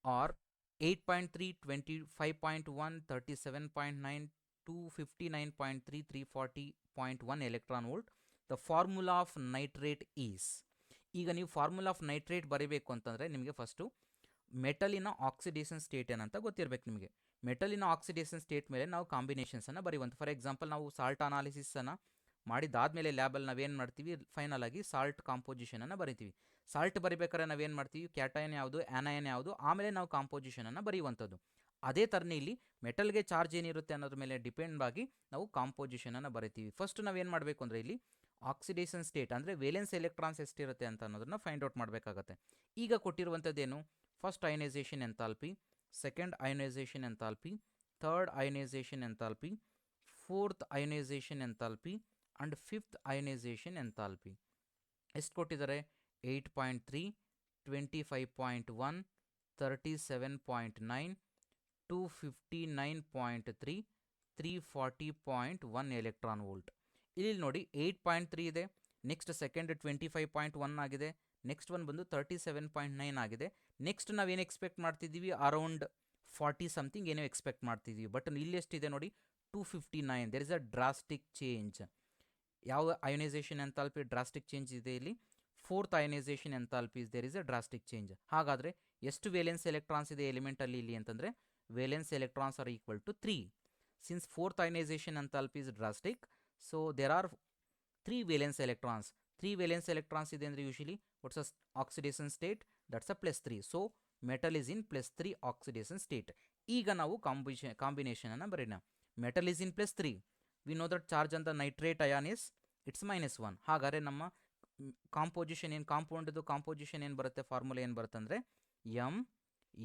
R 8.3, 25.1, 37.9, 259.3, 340.1 electron volt. The formula of nitrate is. ಈಗ ನೀವು formula of nitrate ಬರೀಬೇಕು ಅಂತಂದರೆ ನಿಮಗೆ first ಮೆಟಲಿನ oxidation state ಏನಂತ ಗೊತ್ತಿರಬೇಕು ನಿಮಗೆ. ಮೆಟಲಿನ ಆಕ್ಸಿಡೇಷನ್ ಸ್ಟೇಟ್ ಮೇಲೆ ನಾವು ಕಾಂಬಿನೇಷನ್ಸನ್ನು ಬರೆಯುವಂಥ. ಫಾರ್ ಎಕ್ಸಾಂಪಲ್ ನಾವು ಸಾಲ್ಟ್ ಅನಾಲಿಸಿಸನ್ನು ಮಾಡಿದಾದಮೇಲೆ ಲ್ಯಾಬಲ್ಲಿ ನಾವೇನು ಮಾಡ್ತೀವಿ, ಫೈನಲ್ ಆಗಿ ಸಾಲ್ಟ್ ಕಾಂಪೋಸಿಷನನ್ನು ಬರಿತೀವಿ. ಸಾಲ್ಟ್ ಬರಿಬೇಕಾದ್ರೆ ನಾವೇನು ಮಾಡ್ತೀವಿ, ಕ್ಯಾಟಯನ್ ಯಾವುದು, ಆ್ಯನಯನ್ ಯಾವುದು, ಆಮೇಲೆ ನಾವು ಕಾಂಪೋಸಿಷನನ್ನು ಬರೆಯುವಂಥದ್ದು. ಅದೇ ಥರನೇ ಇಲ್ಲಿ ಮೆಟಲ್ಗೆ ಚಾರ್ಜ್ ಏನಿರುತ್ತೆ ಅನ್ನೋದ್ರ ಮೇಲೆ ಡಿಪೆಂಡ್ ಆಗಿ ನಾವು ಕಾಂಪೋಸಿಷನನ್ನು ಬರಿತೀವಿ. ಫಸ್ಟ್ ನಾವೇನು ಮಾಡಬೇಕು ಅಂದರೆ ಇಲ್ಲಿ ಆಕ್ಸಿಡೇಷನ್ ಸ್ಟೇಟ್ ಅಂದರೆ ವೇಲೆನ್ಸ್ ಎಲೆಕ್ಟ್ರಾನ್ಸ್ ಎಷ್ಟಿರುತ್ತೆ ಅಂತ ಅನ್ನೋದನ್ನು ಫೈಂಡ್ ಔಟ್ ಮಾಡಬೇಕಾಗತ್ತೆ. ಈಗ ಕೊಟ್ಟಿರುವಂಥದ್ದೇನು? First ionisation enthalpy, second ionisation enthalpy, third ionisation enthalpy, fourth ionisation enthalpy and fifth ionisation enthalpy. ಎಷ್ಟು ಕೊಟ್ಟಿದ್ದಾರೆ? 8.3, 25.1, 37.9, 259.3, 340.1 ಎಲೆಕ್ಟ್ರಾನ್ ವೋಲ್ಟ್. ಇಲ್ಲಿ ನೋಡಿ 8.3 ಇದೆ, ನೆಕ್ಸ್ಟ್ ಸೆಕೆಂಡ್ 25.1 ಆಗಿದೆ, ನೆಕ್ಸ್ಟ್ ಒನ್ ಬಂದು 37.9 ಆಗಿದೆ. ನೆಕ್ಸ್ಟ್ ನಾವೇನು ಎಕ್ಸ್ಪೆಕ್ಟ್ ಮಾಡ್ತಿದ್ದೀವಿ? ಅರೌಂಡ್ 40 ಸಮಥಿಂಗ್ ಏನೋ ಎಕ್ಸ್ಪೆಕ್ಟ್ ಮಾಡ್ತಿದ್ದೀವಿ. ಬಟ್ ಇಲ್ಲಿ ಎಷ್ಟಿದೆ ನೋಡಿ? 259. There is a drastic change. ಯಾವ ಅಯೋನೈಸೇಷನ್ ಎಂಥಾಲ್ಪಿ ಡ್ರಾಸ್ಟಿಕ್ ಚೇಂಜ್ ಇದೆ ಇಲ್ಲಿ? Fourth ionisation enthalpies there is a drastic change. ಹಾಗಾದರೆ ಎಷ್ಟು ವೇಲೆನ್ಸ್ ಎಲೆಕ್ಟ್ರಾನ್ಸ್ ಇದೆ ಎಲಿಮೆಂಟಲ್ಲಿ ಇಲ್ಲಿ ಅಂತಂದರೆ valence electrons are equal to 3. Since fourth ionisation enthalpy is drastic, so there are 3 valence electrons. 3 valence electrons ಇದೆ ಅಂದರೆ usually what's a oxidation state? That's a +3. So metal is in +3 oxidation state. ಈಗ ನಾವು ಕಾಂಬಿನೇಷನನ್ನು ಬರೋಣ. Metal is in +3. V know that charge on the nitrate ion is it's -1. ಹಾಗಾದರೆ ನಮ್ಮ composition ಏನು, ಕಾಂಪೌಂಡ್ದು composition ಏನು ಬರುತ್ತೆ, ಫಾರ್ಮುಲಾ ಏನು ಬರುತ್ತೆ ಅಂದರೆ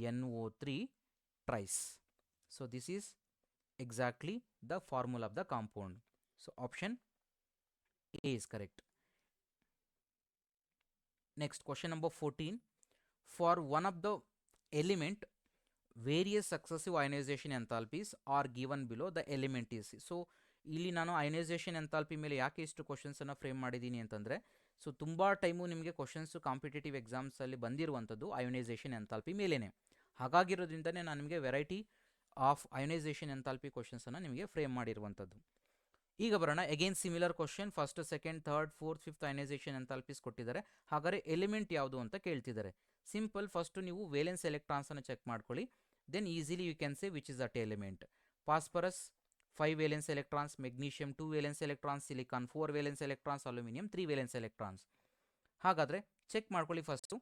MnO3 tries. So this is exactly the formula of the compound. So option A is correct. Next, question number 14. For one of the element, various successive ionization enthalpies are given below. The element is. So ಇಲ್ಲಿ ನಾನು ionisation enthalpy ಮೇಲೆ ಯಾಕೆ ಇಷ್ಟು ಕ್ವಶನ್ಸನ್ನು frame ಮಾಡಿದ್ದೀನಿ ಅಂತಂದರೆ, so ತುಂಬ time ನಿಮಗೆ questions competitive ಎಕ್ಸಾಮ್ಸಲ್ಲಿ ಬಂದಿರುವಂಥದ್ದು ಅಯನೈಸೇಷನ್ ಎಂಥಾಲ್ಪಿ ಮೇಲೇ. ಹಾಗಾಗಿರೋದ್ರಿಂದನೇ ನಾನು ನಿಮಗೆ ವೆರೈಟಿ ಆಫ್ ಅಯನೈಸೇಷನ್ ಎಂಥಾಲ್ಪಿ ಕ್ವಶನ್ಸನ್ನು ನಿಮಗೆ ಫ್ರೇಮ್ ಮಾಡಿರುವಂಥದ್ದು. ಈಗ ಬರೋಣ again similar question. First, second, third, fourth, fifth ionisation enthalpies ಕೊಟ್ಟಿದ್ದಾರೆ. ಹಾಗಾದರೆ ಎಲಿಮೆಂಟ್ ಯಾವುದು ಅಂತ ಕೇಳ್ತಿದ್ದಾರೆ. ಸಿಂಪಲ್, ಫಸ್ಟು ನೀವು ವೇಲೆನ್ಸ್ ಎಲೆಕ್ಟ್ರಾನ್ಸನ್ನು ಚೆಕ್ ಮಾಡ್ಕೊಳ್ಳಿ. Then easily you can say which is that element. Phosphorus 5 valence electrons, magnesium 2 valence electrons, silicon 4 valence electrons, aluminium 3 valence electrons. ಹಾಗಾದರೆ check ಮಾಡ್ಕೊಳ್ಳಿ ಫಸ್ಟು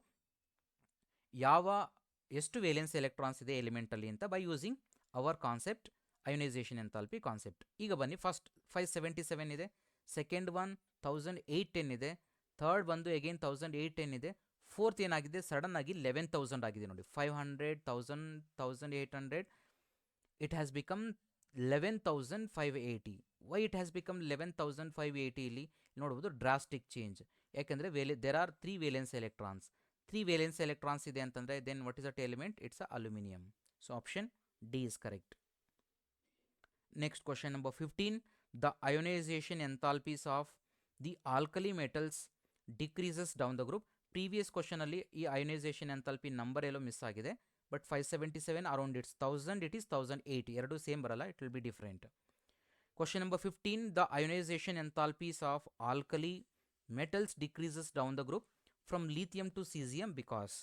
ಎಷ್ಟು ವೇಲೆನ್ಸ್ ಎಲೆಕ್ಟ್ರಾನ್ಸ್ ಇದೆ ಎಲಿಮೆಂಟಲ್ಲಿ ಅಂತ by using hour concept ionisation enthalpy concept. ಈಗ ಬನ್ನಿ, first 577 ಇದೆ, second one 1810 ಇದೆ, third ಬಂದು ಅಗೇನ್ 1810 ಇದೆ, ಫೋರ್ತ್ ಏನಾಗಿದೆ ಸಡನ್ ಆಗಿ 11,000 ಆಗಿದೆ ನೋಡಿ. 500, 1000, 1800, it has become 11,580. Why it has become 11,580? ಇಲ್ಲಿ ನೋಡ್ಬೋದು ಡ್ರಾಸ್ಟಿಕ್ ಚೇಂಜ್. ಯಾಕೆಂದರೆ there are 3 valence electrons. 3 valence electrons ಇದೆ ಅಂತಂದರೆ then what is that element? It's a aluminium. So option D is correct. Next, question number 15. The ionization enthalpies of the alkali metals decreases down the group. Previous question ಅಲ್ಲಿ ಈ ionization enthalpy number ಎಲ್ಲೋ miss ಆಗಿದೆ. But 577 around it's 1000, it is 1080. ಎರಡೂ same ಬರಲ್ಲ, it will be different. Question number 15. The ionization enthalpies of alkali metals decreases down the group from lithium to cesium because.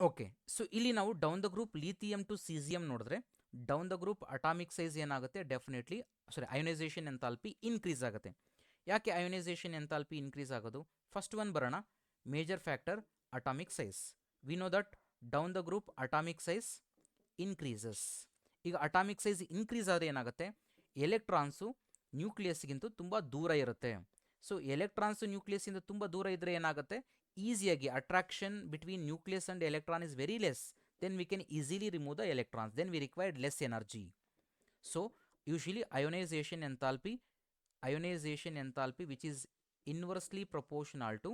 Okay, so ಇಲ್ಲಿ ನಾವು down the group lithium to caesium ನೋಡಿದ್ರೆ down the group atomic size ಏನಾಗುತ್ತೆ? Definitely ionisation enthalpy increase ಆಗುತ್ತೆ. ಯಾಕೆ ionisation enthalpy increase ಆಗೋದು? First one ಬರೋಣ, major factor atomic size. We know that down the group atomic size increases. ಈಗ atomic size increase ಆದರೆ ಏನಾಗುತ್ತೆ? Electrons ನ್ಯೂಕ್ಲಿಯಸ್ಗಿಂತ ತುಂಬ ದೂರ ಇರುತ್ತೆ. ಸೊ ಎಲೆಕ್ಟ್ರಾನ್ಸ್ ನ್ಯೂಕ್ಲಿಯಸ್ಸಿಂದ ತುಂಬ ದೂರ ಇದ್ದರೆ ಏನಾಗುತ್ತೆ, ಈಸಿಯಾಗಿ attraction between nucleus and electron is very less, then we can easily remove the electrons, then we required less energy. So usually ionization enthalpy which is inversely proportional to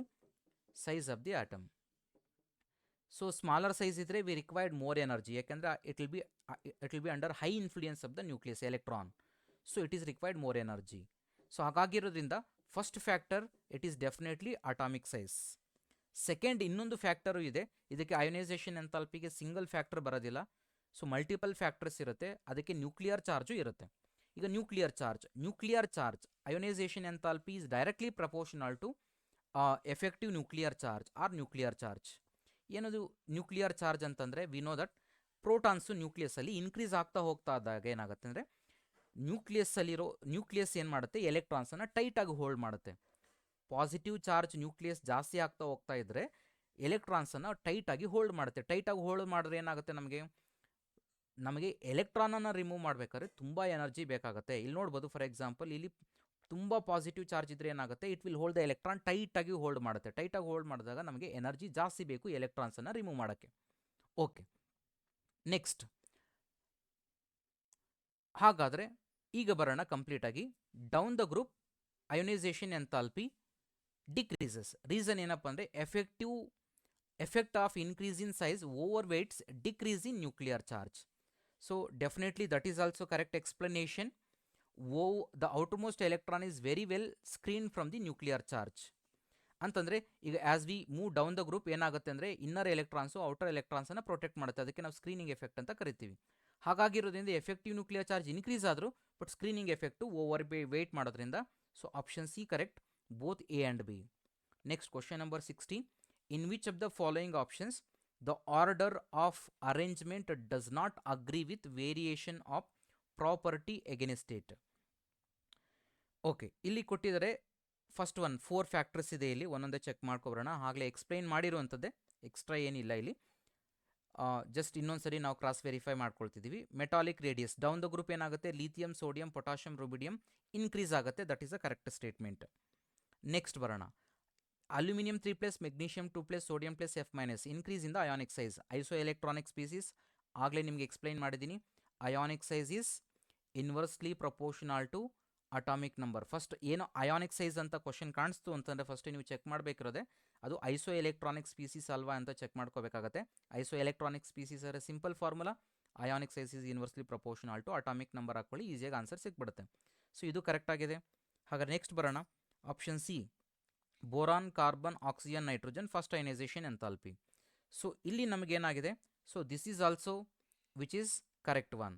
size of the atom. So smaller size idre we required more energy, yakandre it will be under high influence of the nucleus electron, so it is required more energy. So hagagirodrinda first factor it is definitely atomic size. Second ಇನ್ನೊಂದು factor ಇದೆ, ಇದಕ್ಕೆ ionisation ಎಂಥಾಲ್ಪಿಗೆ single factor ಬರೋದಿಲ್ಲ, so multiple factors ಇರುತ್ತೆ, ಅದಕ್ಕೆ nuclear charge ಇರುತ್ತೆ. ಈಗ nuclear charge ionisation enthalpy is directly proportional to effective nuclear charge or nuclear charge. ಏನದು ನ್ಯೂಕ್ಲಿಯರ್ ಚಾರ್ಜ್ ಅಂತಂದರೆ ವಿ ನೋ ದಟ್ ಪ್ರೋಟಾನ್ಸು ನ್ಯೂಕ್ಲಿಯಸ್ಸಲ್ಲಿ ಇನ್ಕ್ರೀಸ್ ಆಗ್ತಾ ಹೋಗ್ತಾ ಇದ್ದಾಗ ಏನಾಗುತ್ತೆ ಅಂದರೆ ನ್ಯೂಕ್ಲಿಯಸ್ ಏನು ಮಾಡುತ್ತೆ, ಎಲೆಕ್ಟ್ರಾನ್ಸನ್ನು ಟೈಟಾಗಿ ಹೋಲ್ಡ್ ಮಾಡುತ್ತೆ. ಪಾಸಿಟಿವ್ ಚಾರ್ಜ್ ನ್ಯೂಕ್ಲಿಯಸ್ ಜಾಸ್ತಿ ಆಗ್ತಾ ಹೋಗ್ತಾ ಇದ್ದರೆ ಎಲೆಕ್ಟ್ರಾನ್ಸನ್ನು ಟೈಟಾಗಿ ಹೋಲ್ಡ್ ಮಾಡುತ್ತೆ. ಟೈಟಾಗಿ ಹೋಲ್ಡ್ ಮಾಡಿದ್ರೆ ಏನಾಗುತ್ತೆ, ನಮಗೆ ಎಲೆಕ್ಟ್ರಾನನ್ನು ರಿಮೂವ್ ಮಾಡಬೇಕಾದ್ರೆ ತುಂಬ ಎನರ್ಜಿ ಬೇಕಾಗುತ್ತೆ. ಇಲ್ಲಿ ನೋಡ್ಬೋದು, ಫಾರ್ ಎಕ್ಸಾಂಪಲ್ ಇಲ್ಲಿ ತುಂಬ ಪಾಸಿಟಿವ್ ಚಾರ್ಜ್ ಇದ್ದರೆ ಏನಾಗುತ್ತೆ, it will hold the electron, ಟೈಟಾಗಿ ಹೋಲ್ಡ್ ಮಾಡುತ್ತೆ. ಟೈಟಾಗಿ ಹೋಲ್ಡ್ ಮಾಡಿದಾಗ ನಮಗೆ ಎನರ್ಜಿ ಜಾಸ್ತಿ ಬೇಕು ಎಲೆಕ್ಟ್ರಾನ್ಸನ್ನು ರಿಮೂವ್ ಮಾಡೋಕ್ಕೆ. ಓಕೆ, ನೆಕ್ಸ್ಟ್ ಹಾಗಾದರೆ ಈಗ ಬರೋಣ ಕಂಪ್ಲೀಟಾಗಿ. Down the group ionisation enthalpy decreases. Reason ಏನಪ್ಪ ಅಂದರೆ effect of increase in size overweights decrease in nuclear charge. So definitely that is also correct explanation. The outermost electron is very well screen from the nuclear charge ಅಂತಂದರೆ ಈಗ as we move down the group ಏನಾಗುತ್ತೆ ಅಂದರೆ inner electrons outer ಎಲೆಕ್ಟ್ರಾನ್ಸನ್ನು protect ಮಾಡುತ್ತೆ, ಅದಕ್ಕೆ ನಾವು screening effect ಅಂತ ಕರಿತೀವಿ. ಹಾಗಾಗಿರೋದ್ರಿಂದ ಎಫೆಕ್ಟಿವ್ ನ್ಯೂಕ್ಲಿಯರ್ ಚಾರ್ಜ್ ಇನ್ಕ್ರೀಸ್ ಆದರೂ but screening effect over weight ಮಾಡೋದ್ರಿಂದ. So option C correct, both A and B. Next question number 16. In which of the following options the order of arrangement does not agree with variation of property against it? Okay, ಇಲ್ಲಿ ಕೊಟ್ಟಿದ್ದಾರೆ first 4 factors ಇದೆ, ಇಲ್ಲಿ ಒಂದೊಂದೇ check ಮಾಡ್ಕೊಬರೋಣ. ಆಗಲೇ explain ಮಾಡಿರುವಂಥದ್ದೇ, extra ಏನಿಲ್ಲ ಇಲ್ಲಿ. Just ಇನ್ನೊಂದ್ಸರಿ ನಾವು ಕ್ರಾಸ್ ವೆರಿಫೈ ಮಾಡ್ಕೊಳ್ತಿದ್ದೀವಿ. Metallic radius down the group ಏನಾಗುತ್ತೆ, lithium, sodium, potassium, rubidium increase ಆಗುತ್ತೆ, that is a correct statement. Next ಬರೋಣ, aluminium 3+, magnesium 2+, sodium F- increase in the ionic size. Isoelectronic species ಆಗಲೇ ನಿಮಗೆ explain ಮಾಡಿದ್ದೀನಿ. Ionic size is inversely proportional to atomic number. First ಏನು ionic size ಅಂತ question ಕಾಣಿಸ್ತು ಅಂತಂದರೆ first ನೀವು check ಮಾಡಬೇಕಿರೋದೆ ಅದು ಐಸೋ ಎಲೆಕ್ಟ್ರಾನಿಕ್ ಸ್ಪೀಸೀಸ್ ಅಲ್ವಾ ಅಂತ ಚೆಕ್ ಮಾಡ್ಕೋಬೇಕಾಗತ್ತೆ. Isoelectronic species are simple formula ionic size is inversely proportional to atomic number ಹಾಕ್ಕೊಳ್ಳಿ, ಈಸಿಯಾಗಿ ಆನ್ಸರ್ ಸಿಕ್ಬಿಡುತ್ತೆ. ಸೊ ಇದು ಕರೆಕ್ಟ್ ಆಗಿದೆ. ಹಾಗಾದ್ರೆ ನೆಕ್ಸ್ಟ್ ಬರೋಣ, option C boron, carbon, oxygen, nitrogen first ionisation enthalpy. So ಇಲ್ಲಿ ನಮಗೇನಾಗಿದೆ, so this is also which is correct one.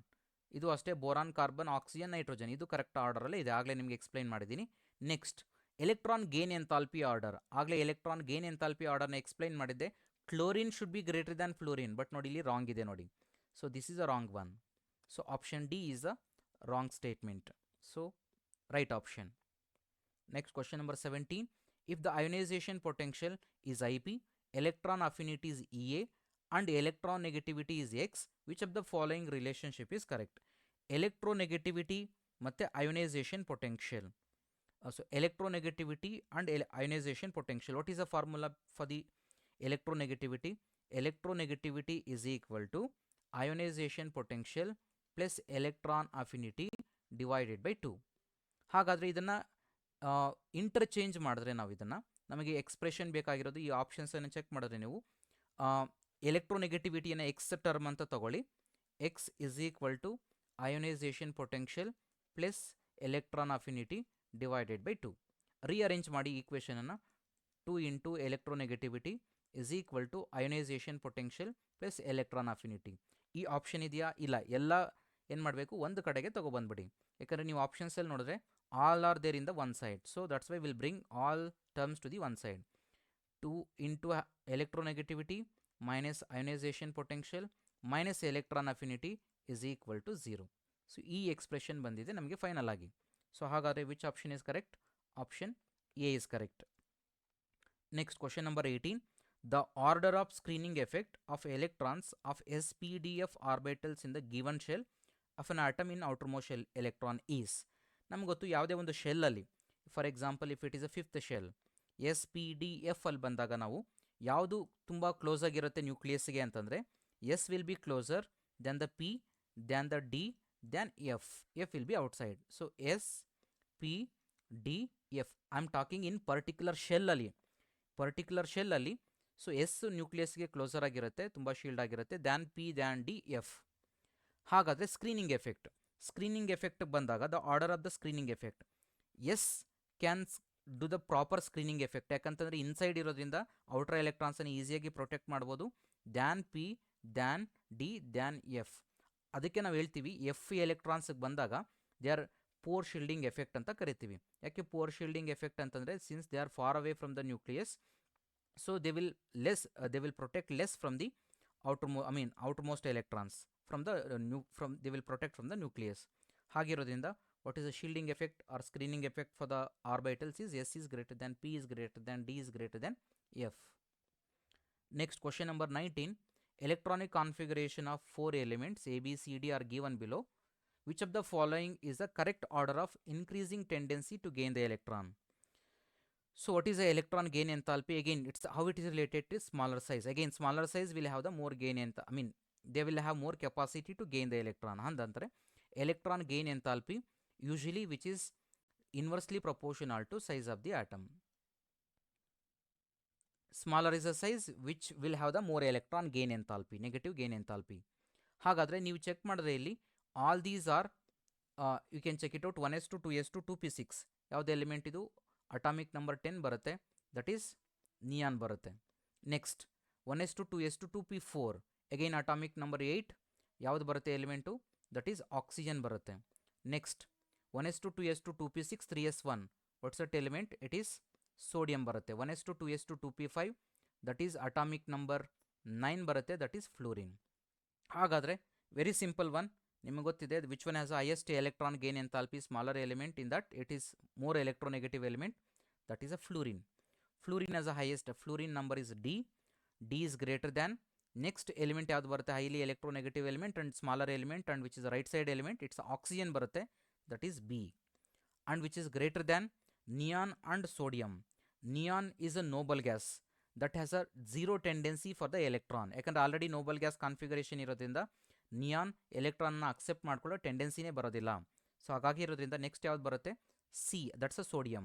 ಇದು ಅಷ್ಟೇ, ಬೋರಾನ್, ಕಾರ್ಬನ್, ಆಕ್ಸಿಜನ್, ನೈಟ್ರೋಜನ್ ಇದು ಕರೆಕ್ಟ್ ಆರ್ಡರಲ್ಲೇ ಇದೆ, ಆಗಲೇ ನಿಮಗೆ ಎಕ್ಸ್ಪ್ಲೈನ್ ಮಾಡಿದ್ದೀನಿ. Next electron gain enthalpy order, ಆಗಲೇ ಎಲೆಕ್ಟ್ರಾನ್ ಗೇನ್ ಎಂಥಾಲ್ಪಿ ಆರ್ಡರ್ನ ಎಕ್ಸ್ಪ್ಲೈನ್ ಮಾಡಿದ್ದೆ. Chlorine should be greater than fluorine, but ನೋಡಿ ಇಲ್ಲಿ ರಾಂಗ್ ಇದೆ ನೋಡಿ. So this is a wrong one. So option D is a wrong statement. So right option. Next question number 17. If the ionization potential is IP, electron affinity is EA and electron negativity is X, which of the following relationship is correct? Electronegativity ಮತ್ತೆ ionization potential. So electronegativity and ionization potential. What is the formula for the electronegativity? Electronegativity is equal to ionization potential plus electron affinity divided by 2. ಹಾಗಾದರೆ ಇದನ್ನು interchange ಮಾಡಿದ್ರೆ ನಾವು ಇದನ್ನು ನಮಗೆ expression ಬೇಕಾಗಿರೋದು ಈ ಆಪ್ಷನ್ಸನ್ನು check ಮಾಡಿದ್ರೆ ನೀವು ಎಲೆಕ್ಟ್ರೋನೆಗೆಟಿವಿಟಿಯನ್ನು ಎಕ್ಸ್ ಟರ್ಮ್ ಅಂತ ತಗೊಳ್ಳಿ. X is equal to ionisation potential plus electron affinity divided by 2. Rearrange ಮಾಡಿ ಈಕ್ವೇಷನನ್ನು. 2 into electronegativity is equal to ionisation potential plus electron affinity. ಈ ಆಪ್ಷನ್ ಇದೆಯಾ? ಇಲ್ಲ. ಎಲ್ಲ ಏನು ಮಾಡಬೇಕು, ಒಂದು ಕಡೆಗೆ ತೊಗೊಬಂದ್ಬಿಡಿ. ಯಾಕಂದರೆ ನೀವು ಆಪ್ಷನ್ಸಲ್ಲಿ ನೋಡಿದ್ರೆ all are there in the one side, so that's why we'll bring all terms to the one side. 2 into electronegativity minus ionization potential minus electron affinity is equal to 0. So ಈ ಎಕ್ಸ್ಪ್ರೆಷನ್ ಬಂದಿದೆ ನಮಗೆ final ಆಗಿ. So ಹಾಗಾದರೆ which option is correct? Option A is correct. Next question number 18. The order of screening effect of electrons of spdf orbitals in the given shell of an atom in outermost shell electron is. ನಮ್ಗೆ ಗೊತ್ತು ಯಾವುದೇ ಒಂದು ಶೆಲ್ಲಲ್ಲಿ for example if it is a fifth shell, S P D F ಅಲ್ಲಿ ಬಂದಾಗ ನಾವು ಯಾವುದು ತುಂಬ ಕ್ಲೋಸ್ ಆಗಿರುತ್ತೆ ನ್ಯೂಕ್ಲಿಯಸ್ಗೆ ಅಂತಂದರೆ S will be closer then the P then the D then F. F will be outside. So S P D F I am talking in particular ಶೆಲ್ಲಲ್ಲಿ. So S ನ್ಯೂಕ್ಲಿಯಸ್ಗೆ ಕ್ಲೋಸರ್ ಆಗಿರುತ್ತೆ, ತುಂಬ ಶೀಲ್ಡ್ ಆಗಿರುತ್ತೆ, than P than D F. ಹಾಗಾದರೆ screening effect ಬಂದಾಗ the order of the screening effect, S can do the proper screening effect, ಯಾಕಂತಂದರೆ inside ಇರೋದ್ರಿಂದ outer ಎಲೆಕ್ಟ್ರಾನ್ಸನ್ನು ಈಸಿಯಾಗಿ ಪ್ರೊಟೆಕ್ಟ್ ಮಾಡ್ಬೋದು, than P than D than F. ಅದಕ್ಕೆ ನಾವು ಹೇಳ್ತೀವಿ ಎಫ್ ಎಲೆಕ್ಟ್ರಾನ್ಸ್ಗೆ ಬಂದಾಗ they are poor shielding effect ಅಂತ ಕರಿತೀವಿ. ಯಾಕೆ ಪೋರ್ ಶೀಲ್ಡಿಂಗ್ ಎಫೆಕ್ಟ್ ಅಂತಂದರೆ since they are far away from the nucleus, so they will protect less from the outermost electrons from the they will protect from the nucleus. ಹಾಗಿರೋದ್ರಿಂದ what is the shielding effect or screening effect for the orbitals is S is greater than P is greater than D is greater than F. Next, question number 19. Electronic configuration of 4 elements A, B, C, D are given below. Which of the following is the correct order of increasing tendency to gain the electron? So what is the electron gain enthalpy? Again, it's how it is related to smaller size. Again, smaller size will have the more gain they will have more capacity to gain the electron. Handantare electron gain enthalpy usually which is inversely proportional to size of the atom. Smaller is the size which will have the more electron gain enthalpy, negative gain enthalpy. ಹಾಗಾದರೆ ನೀವು check ಮಾಡಿದ್ರೆ ಇಲ್ಲಿ all these are you can check it out 1s2 2s2 2p6 ಯಾವುದು element ಇದು atomic number 10 ಬರುತ್ತೆ, that is neon ಬರುತ್ತೆ. Next 1s2 2s2 2p4 again atomic number 8 ಯಾವುದು ಬರುತ್ತೆ ಎಲಿಮೆಂಟು, ದಟ್ ಈಸ್ ಆಕ್ಸಿಜನ್ ಬರುತ್ತೆ. Next 1s2 2s2 2p6 3s1 what's that element, it is sodium ಬರುತ್ತೆ. 1s2 2s2 2p5 that is atomic number 9 ಬರುತ್ತೆ, that is fluorine. ಹಾಗಾದರೆ very simple one, ನಿಮಗೆ ಗೊತ್ತಿದೆ which one has highest electron gain enthalpy, smaller element, in that it is more electronegative element, that is a fluorine. Fluorine has a highest, fluorine number is D. D is greater than, next element ಯಾವ್ದು ಬರುತ್ತೆ, highly electronegative element and smaller element and which is the right side element, it's oxygen ಬರುತ್ತೆ, that is B. And which is greater than neon and sodium. Neon is a noble gas that has a zero tendency for the electron. ಯಾಕಂದ್ರೆ already Nobel gas configuration ಇರೋದ್ರಿಂದ neon ಎಲೆಕ್ಟ್ರಾನ್ನ accept ಮಾಡ್ಕೊಳ್ಳೋ ಟೆಂಡೆನ್ಸಿನೇ ಬರೋದಿಲ್ಲ. So ಹಾಗಾಗಿ ಇರೋದ್ರಿಂದ next ಯಾವ್ದು ಬರುತ್ತೆ, C, that's a sodium.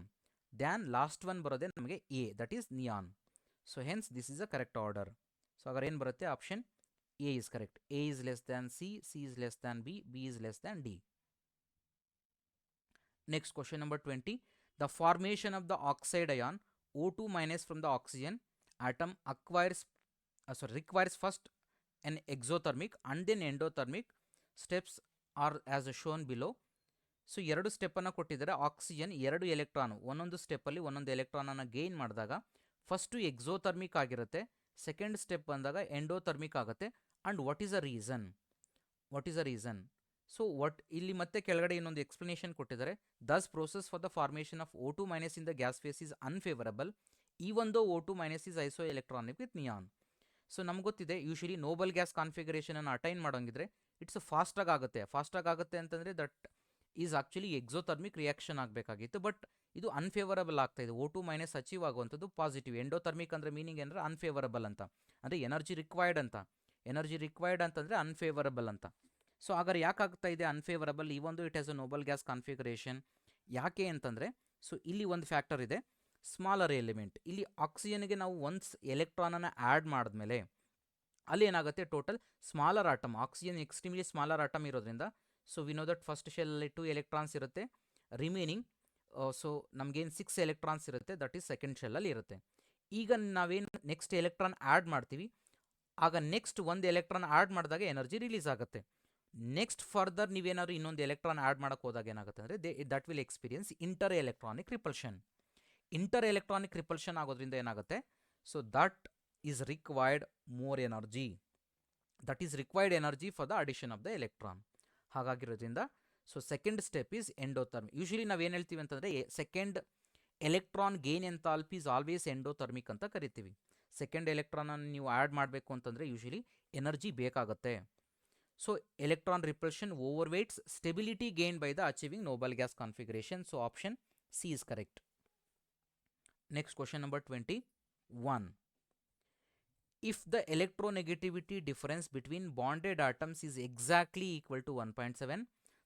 Than last one ಬರೋದೇ ನಮಗೆ A, that is neon. So hence this is a correct order. So ಹಾಗಾದ್ರೆ ಏನು ಬರುತ್ತೆ, option A is correct. A is less than C, C is less than B, B is less than D. Next question number 20. The formation of the oxide ion O2 minus from the oxygen atom requires first an exothermic and then endothermic steps are as shown below. So 2 ಸ್ಟೆಪ್ಪನ್ನು ಕೊಟ್ಟಿದ್ದಾರೆ. Oxygen 2 electron ಒಂದೊಂದು ಸ್ಟೆಪ್ಪಲ್ಲಿ ಒಂದೊಂದು ಎಲೆಕ್ಟ್ರಾನನ್ನು gain ಮಾಡಿದಾಗ first exothermic ಆಗಿರುತ್ತೆ, second step ಬಂದಾಗ endothermic ಆಗುತ್ತೆ. And what is a reason? So ಇಲ್ಲಿ ಮತ್ತೆ ಕೆಳಗಡೆ ಇನ್ನೊಂದು ಎಕ್ಸ್ಪ್ಲನೇಷನ್ ಕೊಟ್ಟಿದ್ದಾರೆ. Thus process for the formation of O2 minus in the gas phase is unfavourable even though O2 minus is isoelectronic with neon. So ನಮ್ಗೆ ಗೊತ್ತಿದೆ usually noble gas ಕಾನ್ಫಿಗರೇಷನನ್ನು attain ಮಾಡೋಂಗಿದ್ರೆ it's ಫಾಸ್ಟಾಗಿ ಆಗುತ್ತೆ ಅಂತಂದರೆ that is actually exothermic reaction ಆಗಬೇಕಾಗಿತ್ತು, but ಇದು unfavourable ಆಗ್ತಾ ಇದೆ. O2 ಮೈನಸ್ ಅಚೀವ್ ಆಗುವಂಥದ್ದು ಪಾಸಿಟಿವ್. ಎಂಡೋಥರ್ಮಿಕ್ ಅಂದರೆ ಮೀನಿಂಗ್ ಏನಂದ್ರೆ ಅನ್ಫೇವರಬಲ್ ಅಂತ, ಅಂದರೆ ಎನರ್ಜಿ ರಿಕ್ವೈರ್ಡ್ ಅಂತಂದರೆ ಅನ್ಫೇವರಬಲ್ ಅಂತ. ಸೊ ಹಾಗಾದ್ರೆ ಯಾಕಾಗ್ತಾ ಇದೆ ಅನ್ಫೇವರಬಲ್, ಈ ಒಂದು it has a noble gas configuration? ಯಾಕೆ ಅಂತಂದರೆ, ಸೊ ಇಲ್ಲಿ ಒಂದು ಫ್ಯಾಕ್ಟರ್ ಇದೆ, ಸ್ಮಾಲರ್ ಎಲಿಮೆಂಟ್. ಇಲ್ಲಿ ಆಕ್ಸಿಜನ್ಗೆ ನಾವು ಒನ್ಸ್ ಎಲೆಕ್ಟ್ರಾನನ್ನು ಆ್ಯಡ್ ಮಾಡಿದ್ಮೇಲೆ ಅಲ್ಲಿ ಏನಾಗುತ್ತೆ, total smaller atom, oxygen extremely smaller atom ಇರೋದ್ರಿಂದ, so we know that first ಶೆಲ್ಲಲ್ಲಿ 2 ಎಲೆಕ್ಟ್ರಾನ್ಸ್ ಇರುತ್ತೆ, ರಿಮೈನಿಂಗ್ ಸೊ ನಮಗೇನು 6 ಎಲೆಕ್ಟ್ರಾನ್ಸ್ ಇರುತ್ತೆ, ದಟ್ ಈಸ್ ಸೆಕೆಂಡ್ ಶೆಲ್ಲಲ್ಲಿ ಇರುತ್ತೆ. ಈಗ ನಾವೇನು ನೆಕ್ಸ್ಟ್ ಎಲೆಕ್ಟ್ರಾನ್ ಆ್ಯಡ್ ಮಾಡ್ತೀವಿ, ಆಗ ನೆಕ್ಸ್ಟ್ ಒಂದು ಎಲೆಕ್ಟ್ರಾನ್ ಆ್ಯಡ್ ಮಾಡಿದಾಗ ಎನರ್ಜಿ ರಿಲೀಸ್ ಆಗುತ್ತೆ. ನೆಕ್ಸ್ಟ್ ಫರ್ದರ್ ನೀವೇನಾದ್ರು ಇನ್ನೊಂದು ಎಲೆಕ್ಟ್ರಾನ್ ಆ್ಯಡ್ ಮಾಡೋಕ್ಕೆ ಹೋದಾಗ ಏನಾಗುತ್ತೆ ಅಂದರೆ that will experience inter electronic repulsion ಆಗೋದ್ರಿಂದ ಏನಾಗುತ್ತೆ, so that is required more energy, that is required energy for the addition of the electron. ಹಾಗಾಗಿರೋದ್ರಿಂದ so second step is endothermic. Usually ನಾವೇನು ಹೇಳ್ತೀವಿ ಅಂತಂದರೆ second electron gain enthalpy is always endothermic ಅಂತ ಕರಿತೀವಿ. Second ಎಲೆಕ್ಟ್ರಾನನ್ನು ನೀವು ಆ್ಯಡ್ ಮಾಡಬೇಕು ಅಂತಂದರೆ ಯೂಶಲಿ ಎನರ್ಜಿ ಬೇಕಾಗುತ್ತೆ. So electron repulsion overweights stability gain by the achieving noble gas configuration. So option C is correct. Next question number 21. If the electronegativity difference between bonded atoms is exactly equal to 1.7,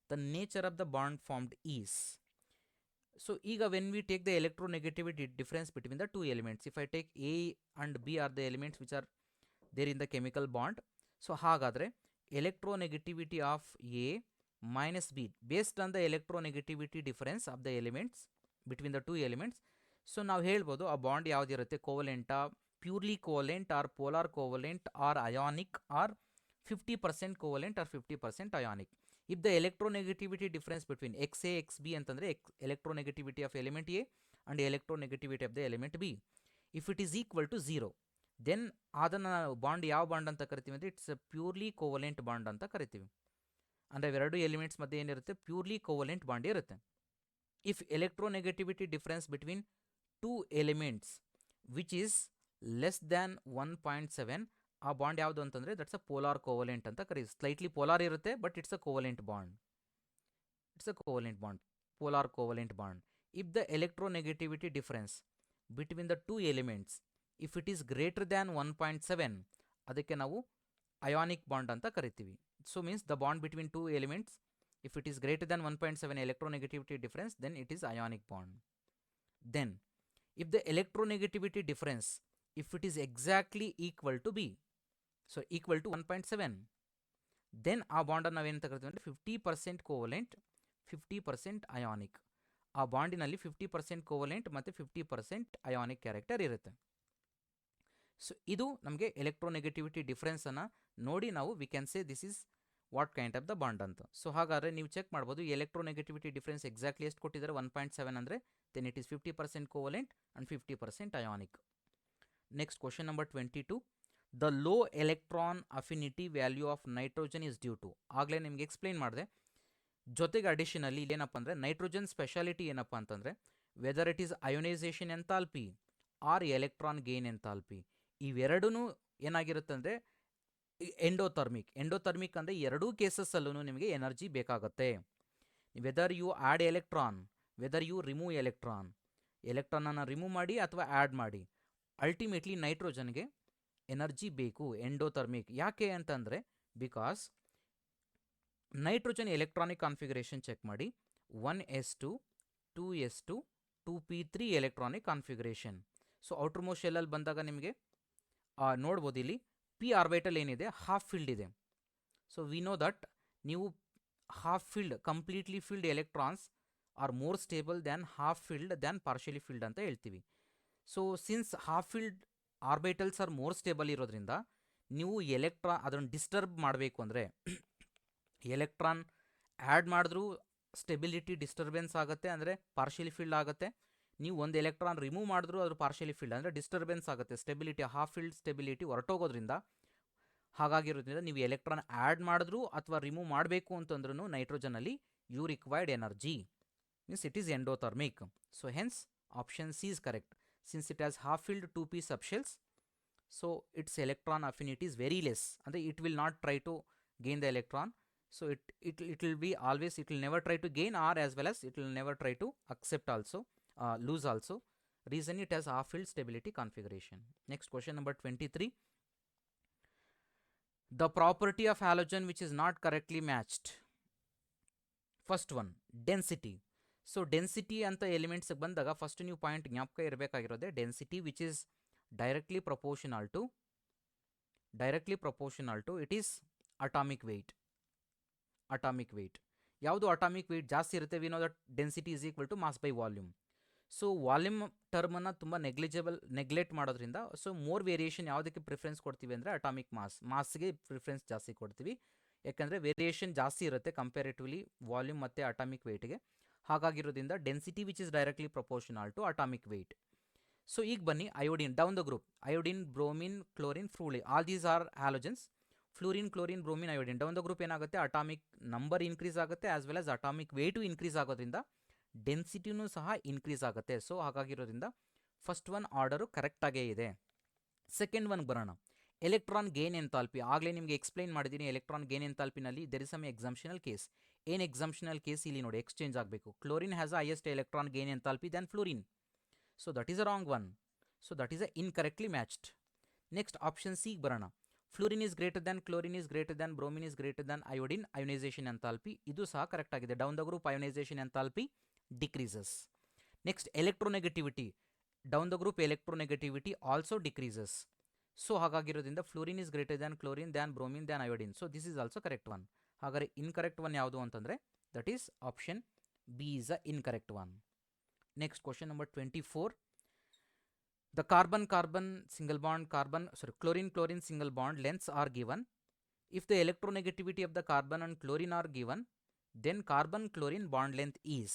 the nature of the bond formed is. So, when we take the electronegativity difference between the two elements, if I take A and B are the elements which are there in the chemical bond. So, hagadre electronegativity of A minus B based on the electronegativity difference of the elements between the two elements. So, ನಾವು ಹೇಳ್ಬೋದು ಆ bond ಯಾವುದಿರುತ್ತೆ, ಕೋವಲೆಂಟಾ, purely covalent or polar covalent or ionic or 50% covalent or 50% ionic. If the electronegativity difference between XA XB ಅಂತಂದರೆ electronegativity of element A and electronegativity of the element B, if it is equal to 0, then ಅದನ್ನು bond ಯಾವ bond ಅಂತ ಕರಿತೀವಿ ಅಂದರೆ it's A purely covalent bond ಅಂತ ಕರಿತೀವಿ. ಅಂದರೆ ಎರಡು ಎಲಿಮೆಂಟ್ಸ್ ಮಧ್ಯೆ ಏನಿರುತ್ತೆ, ಪ್ಯೂರ್ಲಿ ಕೋವಲೆಂಟ್ ಬಾಂಡ್ ಇರುತ್ತೆ. If electronegativity difference between two elements which is less than 1.7, ಆ ಬಾಂಡ್ ಯಾವುದು ಅಂತಂದರೆ ದಟ್ಸ್ ಅ ಪೋಲಾರ್ ಕೋವಲೆಂಟ್ ಅಂತ ಕರೀತೀವಿ. ಸ್ಲೈಟ್ಲಿ ಪೋಲಾರ್ ಇರುತ್ತೆ but it's a covalent bond. It's a covalent bond, polar covalent bond. If the electronegativity difference between the two elements if it is greater than 1.7, ಅದಕ್ಕೆ ನಾವು ionic bond ಅಂತ ಕರಿತೀವಿ. So means the bond between two elements if it is greater than 1.7 electronegativity difference, then it is ionic bond. Then if the electronegativity difference if it is exactly equal to B, so equal to 1.7, then ಆ ಬಾಂಡನ್ನು ನಾವೇನಂತ ಕರಿತೀವಿ ಅಂದರೆ 50% covalent 50% ionic. ಆ ಬಾಂಡಿನಲ್ಲಿ 50% covalent ಮತ್ತು 50% ionic character ಇರುತ್ತೆ. So ಇದು ನಮಗೆ electronegativity ಡಿಫ್ರೆನ್ಸನ್ನು ನೋಡಿ ನಾವು we can say this is what kind of the bond ಅಂತ. ಸೊ ಹಾಗಾದರೆ ನೀವು ಚೆಕ್ ಮಾಡ್ಬೋದು ಎಲೆಕ್ಟ್ರೋನೆಗೆಟಿವಿಟಿ ಡಿಫ್ರೆನ್ಸ್ ಎಕ್ಸಾಕ್ಟ್ಲಿ ಎಷ್ಟು ಕೊಟ್ಟಿದ್ದಾರೆ, 1.7 ಅಂದರೆ then it is 50% covalent and 50% ionic. Next question number 22. The low electron affinity value of nitrogen is due to. ಆಗಲೇ ನಿಮಗೆ explain ಮಾಡಿದೆ. ಜೊತೆಗೆ ಅಡಿಷನಲಿ ಏನಪ್ಪ ಅಂದರೆ ನೈಟ್ರೋಜನ್ ಸ್ಪೆಷಾಲಿಟಿ ಏನಪ್ಪ ಅಂತಂದರೆ whether it is ionisation enthalpy or electron gain enthalpy, ಇವೆರಡೂ ಏನಾಗಿರುತ್ತೆ ಅಂದರೆ ಎಂಡೋಥರ್ಮಿಕ್ ಅಂದರೆ ಎರಡೂ ಕೇಸಸ್ಸಲ್ಲೂ ನಿಮಗೆ ಎನರ್ಜಿ ಬೇಕಾಗುತ್ತೆ. Whether you add electron, whether you remove ಎಲೆಕ್ಟ್ರಾನನ್ನು ರಿಮೂವ್ ಮಾಡಿ ಅಥವಾ ಆ್ಯಡ್ ಮಾಡಿ, ಅಲ್ಟಿಮೇಟ್ಲಿ ನೈಟ್ರೋಜನ್ಗೆ ಎನರ್ಜಿ ಬೇಕು, ಎಂಡೋಥರ್ಮಿಕ್. ಯಾಕೆ ಅಂತಂದರೆ because nitrogen electronic configuration check ಮಾಡಿ, 1s2 2s2 2p3 electronic configuration. So outermost ಶೆಲ್ಲಲ್ಲಿ ಬಂದಾಗ ನಿಮಗೆ ನೋಡ್ಬೋದು ಇಲ್ಲಿ ಪಿ ಆರ್ಬಿಟಲ್ ಏನಿದೆ ಹಾಫ್ ಫಿಲ್ಡ್ ಇದೆ. ಸೊ ವಿ ನೋ ದಟ್ ನೀವು half filled completely filled electrons are more stable than half filled than partially filled ಅಂತ ಹೇಳ್ತೀವಿ. So since half filled orbitals are more stable ಇರೋದ್ರಿಂದ ನೀವು ಅದನ್ನು ಡಿಸ್ಟರ್ಬ್ ಮಾಡಬೇಕು ಅಂದರೆ ಎಲೆಕ್ಟ್ರಾನ್ ಆ್ಯಡ್ ಮಾಡಿದ್ರೂ ಸ್ಟೆಬಿಲಿಟಿ ಡಿಸ್ಟರ್ಬೆನ್ಸ್ ಆಗುತ್ತೆ, ಅಂದರೆ ಪಾರ್ಷಿಯಲಿ ಫಿಲ್ಡ್ ಆಗುತ್ತೆ. ನೀವು ಒಂದು ಎಲೆಕ್ಟ್ರಾನ್ ರಿಮೂವ್ ಮಾಡಿದ್ರೂ ಅದು ಪಾರ್ಷಿಯಲಿ ಫಿಲ್ಡ್ ಅಂದರೆ ಡಿಸ್ಟರ್ಬೆನ್ಸ್ ಆಗುತ್ತೆ, ಸ್ಟೆಬಿಲಿಟಿ ಹಾಫ್ ಫಿಲ್ಡ್ ಸ್ಟೆಬಿಲಿಟಿ ಹೊರಟೋಗೋದ್ರಿಂದ. ಹಾಗಾಗಿರೋದ್ರಿಂದ ನೀವು ಎಲೆಕ್ಟ್ರಾನ್ ಆ್ಯಡ್ ಮಾಡಿದ್ರೂ ಅಥವಾ ರಿಮೂವ್ ಮಾಡಬೇಕು ಅಂತಂದ್ರೂ ನೈಟ್ರೋಜನಲ್ಲಿ you required energy means it is endothermic. So hence option C is correct. Since it has half filled 2p subshells, so it's electron affinity is very less, ಅಂದರೆ it will not try to gain the electron. So it will be always, it will never try to gain or as well as it will never try to accept also, lose also. Reason it has half filled stability configuration. Next question number 23. The property of halogen which is not correctly matched. First one, density. So density anta elements ಬಂದಾಗ first new point ಜ್ಞಾಪಕ ಇರಬೇಕಾಗಿರೋದೆ density which is directly proportional to it is atomic weight. ಯಾವುದು atomic weight ಜಾಸ್ತಿ ಇರುತ್ತೆ, we know that density is equal to mass by volume. So volume ಟರ್ಮನ್ನು ತುಂಬ neglect ಮಾಡೋದ್ರಿಂದ so more variation ಯಾವುದಕ್ಕೆ preference ಕೊಡ್ತೀವಿ ಅಂದರೆ ಅಟಾಮಿಕ್ ಮಾಸ್ಗೆ ಪ್ರಿಫರೆನ್ಸ್ ಜಾಸ್ತಿ ಕೊಡ್ತೀವಿ. ಯಾಕೆಂದರೆ ವೇರಿಯೇಷನ್ ಜಾಸ್ತಿ ಇರುತ್ತೆ ಕಂಪೇರೇಟಿವ್ಲಿ ವಾಲ್ಯೂಮ್ ಮತ್ತು ಅಟಾಮಿಕ್ ವೆಯ್ಟ್ಗೆ. ಹಾಗಾಗಿರೋದ್ರಿಂದ density which is directly proportional to atomic weight. So ಈಗ ಬನ್ನಿ iodine down the group, iodine, bromine, chlorine, fluorine, all these are halogens. Fluorine, chlorine, bromine, iodine down the group ಏನಾಗುತ್ತೆ, atomic number increase ಆಗುತ್ತೆ as well as atomic weight increase ಆಗೋದ್ರಿಂದ ಡೆನ್ಸಿಟಿನೂ ಸಹ increase ಆಗುತ್ತೆ. So ಹಾಗಾಗಿರೋದ್ರಿಂದ first one order ಕರೆಕ್ಟಾಗೇ ಇದೆ. Second one ಬರೋಣ. ಎಲೆಕ್ಟ್ರಾನ್ ಗೇನ್ ಎಂಥಾಲ್ಪಿ, ಆಗಲೇ ನಿಮಗೆ ಎಕ್ಸ್ಪ್ಲೈನ್ ಮಾಡಿದ್ದೀನಿ. ಎಲೆಕ್ಟ್ರಾನ್ ಗೇನ್ ಎಂಥಾಲ್ಪಿನಲ್ಲಿ there is some exceptional case. ಏನು ಎಕ್ಸಾಮ್ಷನಲ್ ಕೇಸ್ ಇಲ್ಲಿ ನೋಡಿ, ಎಕ್ಸ್ಚೇಂಜ್ ಆಗಬೇಕು. Chlorine has a highest electron gain enthalpy than fluorine. So that is a wrong one. So that is a incorrectly matched. Next option C ಬರೋಣ. Fluorine is greater than, chlorine is greater than, bromine is greater than iodine, ionisation enthalpy ಇದು ಸಹ correct ಆಗಿದೆ. Down the group ionisation enthalpy decreases. Next electronegativity, down the group electronegativity also decreases. So ಹಾಗಾಗಿರೋದ್ರಿಂದ fluorine is greater than chlorine than bromine than iodine. So this is also correct one. ಹಾಗಾದರೆ incorrect one ಯಾವುದು ಅಂತಂದರೆ that is option B is a incorrect one. Next question number 24. The carbon-carbon single bond, chlorine-chlorine single bond lengths are given. If the electronegativity of the carbon and chlorine are given, then carbon-chlorine bond length is.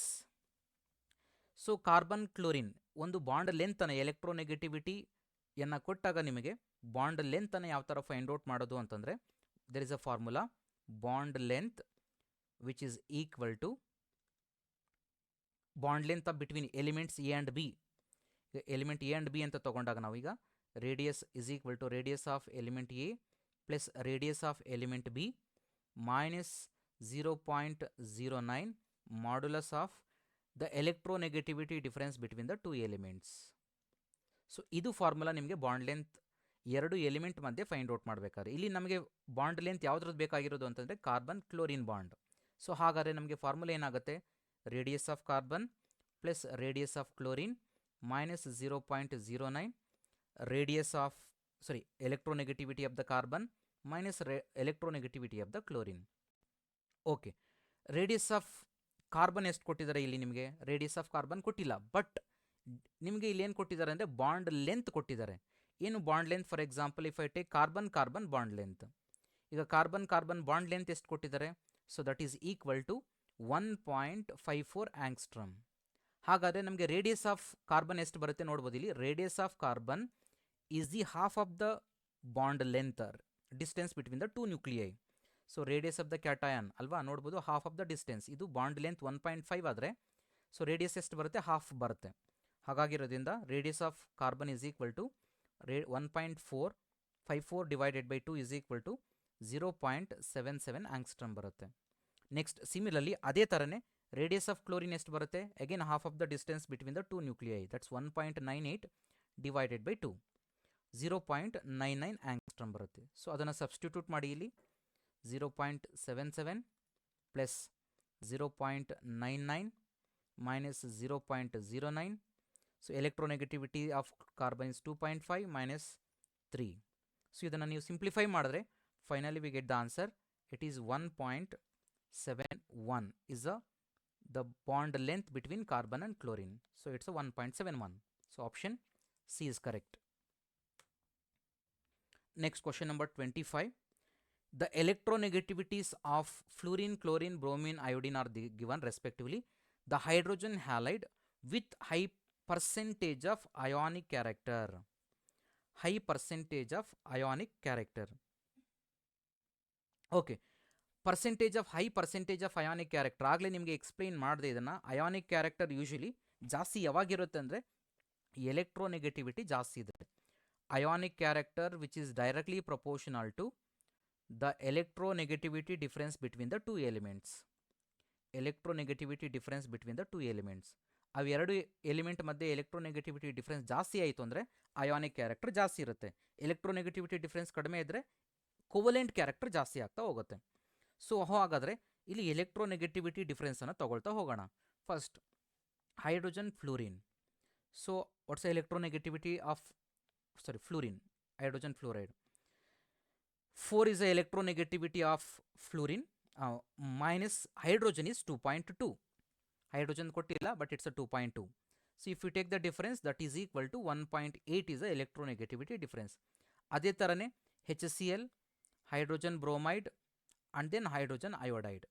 So carbon chlorine ಒಂದು bond ಲೆಂತನ್ನು ಎಲೆಕ್ಟ್ರೋನೆಗೆಟಿವಿಟಿಯನ್ನು ಕೊಟ್ಟಾಗ ನಿಮಗೆ bond ಲೆಂತನ್ನು ಯಾವ ಥರ find out ಮಾಡೋದು ಅಂತಂದರೆ there is a formula bond length which is equal to bond length of between elements A and B. Element A and B ಅಂತ ತೊಗೊಂಡಾಗ ನಾವೀಗ radius is equal to radius of element A plus radius of element B minus 0.09 modulus of the electronegativity difference between the two elements. So ಇದು formula ನಿಮಗೆ bond length ಎರಡು element ಮಧ್ಯೆ find out ಮಾಡಬೇಕಾದ್ರೆ. ಇಲ್ಲಿ ನಮಗೆ ಬಾಂಡ್ ಲೆಂತ್ ಯಾವುದ್ರದ್ದು ಬೇಕಾಗಿರೋದು ಅಂತಂದರೆ carbon chlorine bond. So ಹಾಗಾದರೆ ನಮಗೆ ಫಾರ್ಮುಲಾ ಏನಾಗುತ್ತೆ, radius of carbon plus radius of chlorine minus 0.09 radius of electronegativity of the carbon minus electronegativity of the chlorine. Okay, radius of carbon ಎಷ್ಟು ಕೊಟ್ಟಿದ್ದಾರೆ ಇಲ್ಲಿ ನಿಮಗೆ? ರೇಡಿಯಸ್ ಆಫ್ ಕಾರ್ಬನ್ ಕೊಟ್ಟಿಲ್ಲ, but ನಿಮಗೆ ಇಲ್ಲಿ ಏನು ಕೊಟ್ಟಿದ್ದಾರೆ ಅಂದರೆ ಬಾಂಡ್ ಲೆಂತ್ ಕೊಟ್ಟಿದ್ದಾರೆ. ಏನು bond length? For example if I take carbon carbon bond length, ಈಗ ಕಾರ್ಬನ್ ಕಾರ್ಬನ್ ಬಾಂಡ್ ಲೆಂತ್ ಎಷ್ಟು ಕೊಟ್ಟಿದ್ದಾರೆ? So that is equal to 1.54 angstrom. ಹಾಗಾದರೆ ನಮಗೆ ರೇಡಿಯಸ್ ಆಫ್ ಕಾರ್ಬನ್ ಎಷ್ಟು ಬರುತ್ತೆ ನೋಡ್ಬೋದು. ಇಲ್ಲಿ radius of carbon is the half of the bond length distance between the two nuclei. So radius of the cation ಅಲ್ವಾ, ನೋಡ್ಬೋದು ಹಾಫ್ ಆಫ್ ದ ಡಿಸ್ಟೆನ್ಸ್. ಇದು bond length 1.5 ಆದರೆ ಸೊ ರೇಡಿಯಸ್ ಎಷ್ಟು ಬರುತ್ತೆ? ಹಾಫ್ ಬರುತ್ತೆ. ಹಾಗಾಗಿರೋದ್ರಿಂದ radius of carbon is equal to 1.454 divided by 2 is equal to 0.77 angstrom ಬರುತ್ತೆ. Next similarly ಅದೇ ಥರನೇ ರೇಡಿಯಸ್ ಆಫ್ ಕ್ಲೋರಿನ್ ಎಷ್ಟು ಬರುತ್ತೆ? Again half of the distance between the two nuclei, that's 1.98 divided by 2, 0.99 ಆಂಗ್ಸ್ಟ್ರಮ್ ಬರುತ್ತೆ. ಸೊ ಅದನ್ನು substitute ಮಾಡಿ ಇಲ್ಲಿ 0.77 plus 0.99 minus 0.09. So electronegativity of carbon is 2.5 minus 3. So ಇದನ್ನು ನೀವು ಸಿಂಪ್ಲಿಫೈ ಮಾಡಿದ್ರೆ finally we get the answer. It is 1.71 is the bond length between carbon and chlorine. So it's a 1.71. So option C is correct. Next question number 25. The electronegativities of fluorine, chlorine, bromine, iodine are given respectively. The hydrogen halide with high percentage of ionic character. High percentage of ionic character. Okay. High percentage of ionic character ಆಗಲೇ ನಿಮಗೆ explain ಮಾಡಿದೆ ಇದನ್ನು. Ionic character usually ಜಾಸ್ತಿ ಯಾವಾಗಿರುತ್ತೆ ಅಂದರೆ electronegativity ಜಾಸ್ತಿ ಇದೆ. Ionic character which is directly proportional to the electronegativity difference between the two elements. Electronegativity difference between the two elements, ಅವೆರಡು element ಮಧ್ಯೆ ಎಲೆಕ್ಟ್ರೋನೆಗೆಟಿವಿಟಿ ಡಿಫರೆನ್ಸ್ ಜಾಸ್ತಿ ಆಯಿತು ಅಂದರೆ ಅಯಾನಿಕ್ ಕ್ಯಾರೆಕ್ಟರ್ ಜಾಸ್ತಿ ಇರುತ್ತೆ. ಎಲೆಕ್ಟ್ರೋನೆಗೆಟಿವಿಟಿ ಡಿಫರೆನ್ಸ್ ಕಡಿಮೆ ಇದ್ದರೆ ಕೋವಲೆಂಟ್ ಕ್ಯಾರೆಕ್ಟರ್ ಜಾಸ್ತಿ ಆಗ್ತಾ ಹೋಗುತ್ತೆ. ಸೊ ಹಾಗಾದರೆ ಇಲ್ಲಿ ಎಲೆಕ್ಟ್ರೋನೆಗೆಟಿವಿಟಿ ಡಿಫರೆನ್ಸನ್ನು ತಗೊಳ್ತಾ ಹೋಗೋಣ. First hydrogen fluorine. So what's electronegativity of fluorine, hydrogen fluoride. 4 is the electronegativity of fluorine minus hydrogen is 2.2. Hydrogen ಕೊಟ್ಟಿಲ್ಲ but it's a 2.2. So if you take the difference that is equal to 1.8 is the electronegativity difference. ಅದೇ ಥರನೇ HCl, hydrogen bromide and then hydrogen iodide.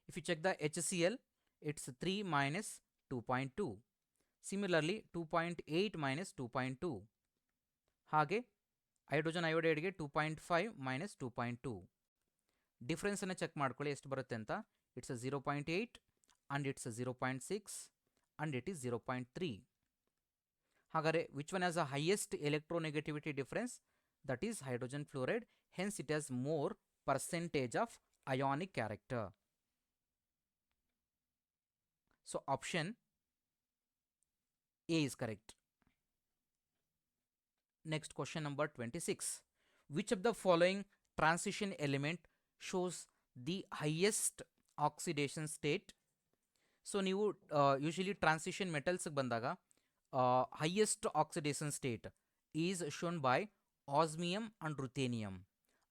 If you check the HCl, it's 3 minus 2.2. Similarly 2.8 minus 2.2. ಹಾಗೆ hydrogen ಅಯೋಡೈಡ್ಗೆ 2.5 minus 2.2. ಡಿಫ್ರೆನ್ಸನ್ನು check ಮಾಡ್ಕೊಳ್ಳಿ ಎಷ್ಟು ಬರುತ್ತೆ ಅಂತ. It's 0.8 and it's 0.6 and it is 0.3. ಹಾಗಾದರೆ which one has a highest electronegativity difference? that is hydrogen fluoride. Hence it has more percentage of ionic character. So option A is correct. Next question number 26. Which of the following transition element shows the highest oxidation state? So ನೀವು usually transition metals ಬಂದಾಗ highest oxidation state is shown by osmium and ruthenium.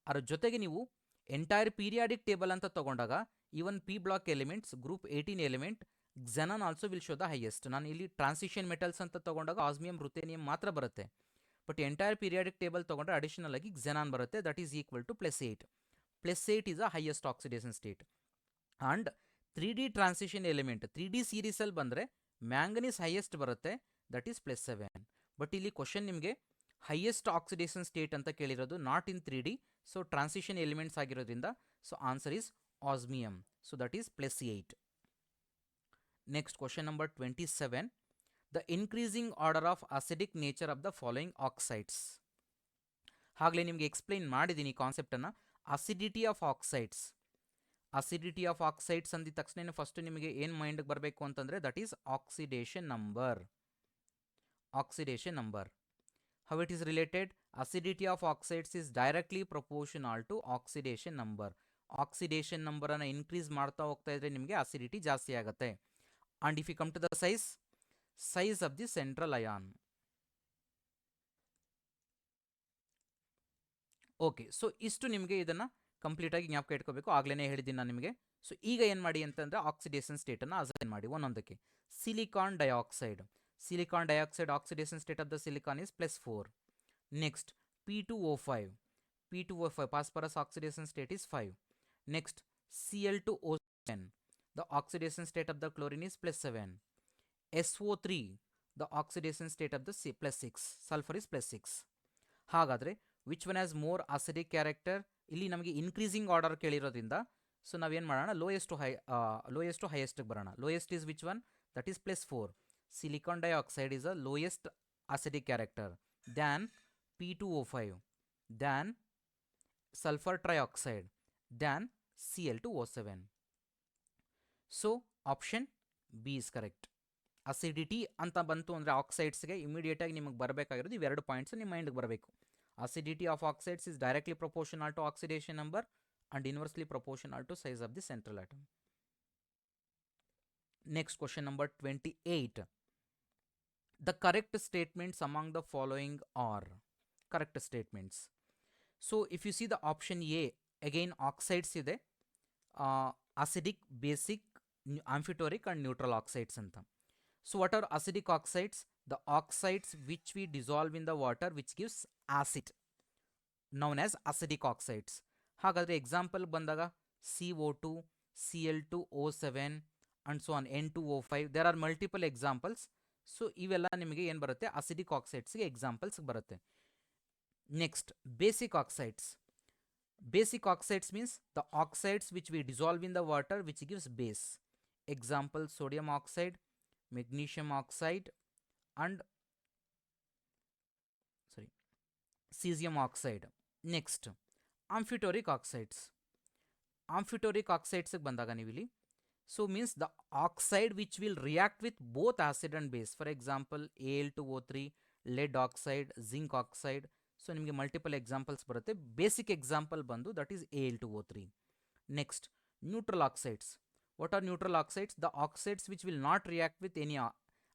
ಅದರ ಜೊತೆಗೆ ನೀವು entire periodic table ಅಂತ ತಗೊಂಡಾಗ even P block elements group 18 element xenon also will show the highest. ನಾನು ಇಲ್ಲಿ transition metals ಅಂತ ತಗೊಂಡಾಗ ಆಸ್ಮಿಯಂ ರುಥೇನಿಯಂ ಮಾತ್ರ ಬರುತ್ತೆ. ಬಟ್ ಎಂಟೈರ್ ಪೀರಿಯಾಡಿಕ್ ಟೇಬಲ್ ತಗೊಂಡ್ರೆ ಅಡಿಷನಲ್ ಆಗಿ xenon ಬರುತ್ತೆ, that is equal to +8. +8 is a highest oxidation state. And 3D transition element 3D ಸೀರೀಸಲ್ಲಿ ಬಂದರೆ ಮ್ಯಾಂಗನೀಸ್ ಹೈಯೆಸ್ಟ್ ಬರುತ್ತೆ, ದಟ್ ಈಸ್ +7. ಬಟ್ ಇಲ್ಲಿ ಕ್ವಶನ್ ನಿಮಗೆ ಹೈಯೆಸ್ಟ್ ಆಕ್ಸಿಡೇಷನ್ ಸ್ಟೇಟ್ ಅಂತ ಕೇಳಿರೋದು, not in 3D. So transition elements ಆಗಿರೋದ್ರಿಂದ so answer is osmium. So that is +8. Next question number 27. The increasing order of acidic nature of the following oxides. ಆಗಲೇ ನಿಮಗೆ explain ಮಾಡಿದ್ದೀನಿ ಕಾನ್ಸೆಪ್ಟನ್ನು. Acidity of oxides, acidity of oxides ಅಂದಿದ ತಕ್ಷಣ first ನಿಮಗೆ ಏನು ಮೈಂಡ್ಗೆ ಬರಬೇಕು ಅಂತಂದರೆ that is oxidation number. Oxidation number. How it is related? Acidity of oxides is directly proportional to oxidation number. Oxidation number ಅನ್ನು ಇನ್ಕ್ರೀಸ್ ಮಾಡ್ತಾ ಹೋಗ್ತಾ ಇದ್ರೆ ನಿಮಗೆ ಅಸಿಡಿಟಿ ಜಾಸ್ತಿ ಆಗುತ್ತೆ. And if you come to the size of the central ion. Okay, so ಇಷ್ಟು ನಿಮಗೆ ಇದನ್ನು ಕಂಪ್ಲೀಟಾಗಿ ಜ್ಞಾಪಕ ಇಟ್ಕೋಬೇಕು. ಆಗ್ಲೇ ಹೇಳಿದ್ದೀನಿ ನಾನು ನಿಮಗೆ. ಸೊ ಈಗ ಏನು ಮಾಡಿ ಅಂತಂದರೆ ಆಕ್ಸಿಡೇಷನ್ ಸ್ಟೇಟನ್ನು ಅಸೈನ್ ಮಾಡಿ ಒಂದೊಂದಕ್ಕೆ. Silicon dioxide. Silicon dioxide oxidation state of the silicon is +4. Next, P2O5. P2O5 phosphorus oxidation state is 5. Next, Cl2O7. The oxidation state of the chlorine is +7. SO3. The oxidation state of the +6. Sulfur is +6. ಹಾಗಾದರೆ which one has more acidic character? ಇಲ್ಲಿ ನಮಗೆ increasing order ಕೇಳಿರೋದ್ರಿಂದ so ನಾವೇನು ಮಾಡೋಣ, lowest to ಹೈಯೆಸ್ಟ್ಗೆ ಬರೋಣ. Lowest is which one? That is +4. Silicon dioxide is the lowest acidic character, than P2O5, than sulfur trioxide, than Cl2O7. So option B is correct. Acidity ಅಂತ ಬಂತು ಅಂದರೆ ಆಕ್ಸೈಡ್ಸ್ಗೆ ಇಮಿಡಿಯೇಟಾಗಿ ನಿಮಗೆ ಬರಬೇಕಾಗಿರೋದು ಇವೆರಡು points ನಿಮ್ಮ ಮೈಂಡ್ಗೆ ಬರಬೇಕು. Acidity of oxides is directly proportional to oxidation number and inversely proportional to size of the central atom. Next question number 28. The correct statements among the following are correct statements. So if you see the option A, again oxides ಇದೆ, acidic, basic, amphitoric and neutral oxides anta. So what are acidic oxides? The oxides which we dissolve in the water which gives acid, known as acidic oxides. ಹಾಗಾದರೆ example ಬಂದಾಗ CO2, Cl2O7 and so on, N2O5. there are multiple examples. So ಇವೆಲ್ಲ ನಿಮಗೆ ಏನು ಬರುತ್ತೆ, acidic ಆಕ್ಸೈಡ್ಸ್ಗೆ examples ಬರುತ್ತೆ. Next, basic oxides. Basic oxides means the oxides which we dissolve in the water which gives base. Example sodium oxide, magnesium oxide and caesium oxide. Next, amphoteric oxides. Amphoteric ಆಕ್ಸೈಡ್ಸ್ಗೆ ಬಂದಾಗ ನೀವಿಲ್ಲಿ so means the oxide which will react with both acid and base. For example, Al2O3, lead oxide, zinc oxide. So ನಿಮಗೆ multiple examples ಬರುತ್ತೆ. Basic example ಬಂದು that is Al2O3. Next, neutral oxides. What are neutral oxides? The oxides which will not react with any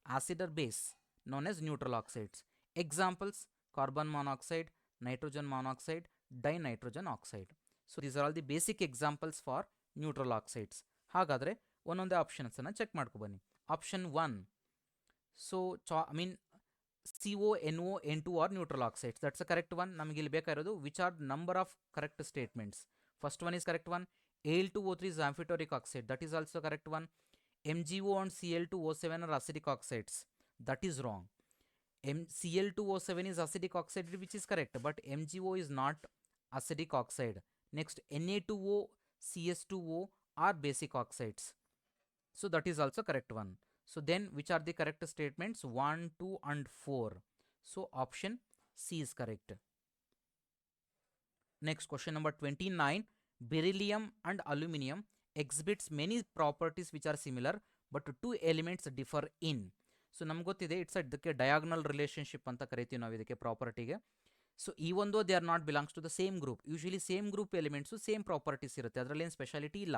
acid or base, known as neutral oxides. Examples, carbon monoxide, nitrogen monoxide, dinitrogen oxide. So these are all the basic examples for neutral oxides. ಹಾಗಾದರೆ ಒಂದೊಂದೇ ಆಪ್ಷನ್ಸನ್ನು check ಮಾಡ್ಕೊಬನ್ನಿ. Option 1, so CO, NO, N2 are neutral oxides. That's a correct one. ನಮಗೆ ಇಲ್ಲಿ ಬೇಕಾಗಿರೋದು which are number of correct statements. First one is correct one. Al2O3 is amphitoric oxide. That is also correct one. MgO and Cl2O7 are acidic oxides. That is wrong. Cl2O7 is acidic oxide, which is correct, but MgO is not acidic oxide. Next, Na2O, CS2O are basic oxides. So that is also correct one. So then which are the correct statements? 1, 2 and 4. So option C is correct. Next, question number 29. Beryllium and aluminum exhibits many properties which are similar, but two elements differ in. So ನಮ್ಗೆ ಗೊತ್ತಿದೆ, it's ಇದಕ್ಕೆ diagonal relationship ಅಂತ ಕರಿತೀವಿ ನಾವು ಇದಕ್ಕೆ ಪ್ರಾಪರ್ಟಿಗೆ. So ಈ ಒಂದು they are not belongs to the same group. Usually same group elements same properties ಇರುತ್ತೆ, ಅದರಲ್ಲಿ ಏನು ಸ್ಪೆಷಾಲಿಟಿ ಇಲ್ಲ.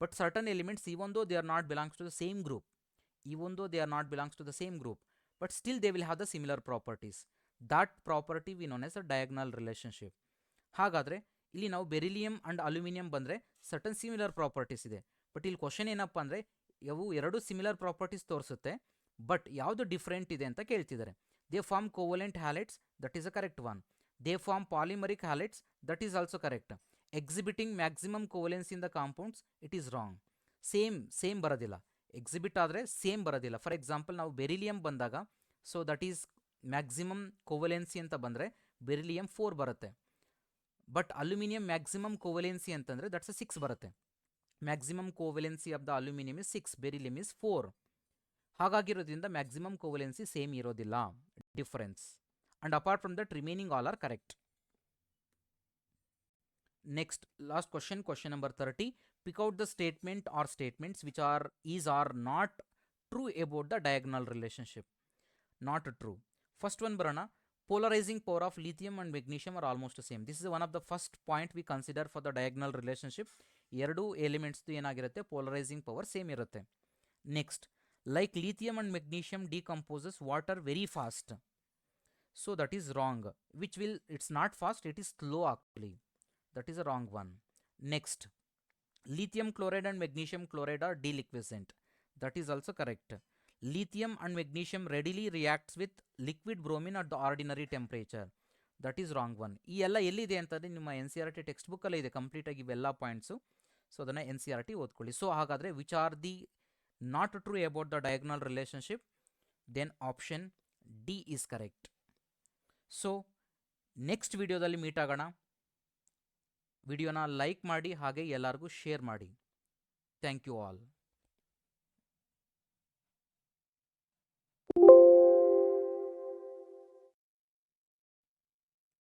But certain elements even though they are not belongs to the same group, even though they are not belongs to the same group, but still they will have the similar properties. That property we known as a diagonal relationship. ಹಾಗಾದರೆ ಇಲ್ಲಿ ನಾವು beryllium and aluminium ಬಂದರೆ certain similar properties ಇದೆ. But ಇಲ್ಲಿ question ಏನಪ್ಪ ಅಂದರೆ ಇವು ಎರಡು ಸಿಮಿಲರ್ ಪ್ರಾಪರ್ಟೀಸ್ ತೋರಿಸುತ್ತೆ, ಬಟ್ ಯಾವುದು ಡಿಫ್ರೆಂಟ್ ಇದೆ ಅಂತ ಕೇಳ್ತಿದ್ದಾರೆ. They form covalent halides, that is a correct one. They form polymeric halides, that is also correct. Exhibiting maximum covalence in the compounds, it is wrong. Same ಬರೋದಿಲ್ಲ. Exhibit ಆದರೆ same ಬರೋದಿಲ್ಲ. For example ನಾವು beryllium ಬಂದಾಗ, so that is maximum ಕೋವಲೆನ್ಸಿ ಅಂತ ಬಂದರೆ beryllium 4 ಬರುತ್ತೆ. But aluminium maximum ಕೋವಲೆನ್ಸಿ ಅಂತಂದರೆ that's 6 ಬರುತ್ತೆ. Maximum covalency of the aluminium is 6, beryllium is 4. ಹಾಗಾಗಿರೋದ್ರಿಂದ ಮ್ಯಾಕ್ಸಿಮಮ್ ಕೋವಲೆನ್ಸಿ ಸೇಮ್ ಇರೋದಿಲ್ಲ, difference. And apart from that remaining all are correct. Next, last question, question number 30. Pick out the statement or statements which are not true about the diagonal relationship. Not true. First one barana, polarizing power of lithium and magnesium are almost the same. This is one of the first point we consider for the diagonal relationship. Eradu elements tu enagirutte, polarizing power same irutte. Next, like lithium and magnesium decomposes water very fast. So that is wrong. Which will, it's not fast, it is slow actually. That is a wrong one. Next, lithium chloride and magnesium chloride are deliquescent. That is also correct. Lithium and magnesium readily reacts with liquid bromine at the ordinary temperature. That is wrong one. ಈ ಎಲ್ಲ ಎಲ್ಲಿದೆ ಅಂತಂದರೆ ನಿಮ್ಮ N C R T text ಬುಕ್ಕಲ್ಲೇ ಇದೆ ಕಂಪ್ಲೀಟಾಗಿ ಇವೆಲ್ಲ points. So ಅದನ್ನು ಎನ್ ಸಿ ಆರ್ ಟಿ ಓದ್ಕೊಳ್ಳಿ. ಸೊ ಹಾಗಾದರೆ which are the not true about the diagonal relationship? Then option D is correct. So next ವಿಡಿಯೋದಲ್ಲಿ ಮೀಟ್ ಆಗೋಣ. ವಿಡಿಯೋನ ಲೈಕ್ ಮಾಡಿ ಹಾಗೆ ಎಲ್ಲರಿಗೂ ಶೇರ್ ಮಾಡಿ. Thank you all.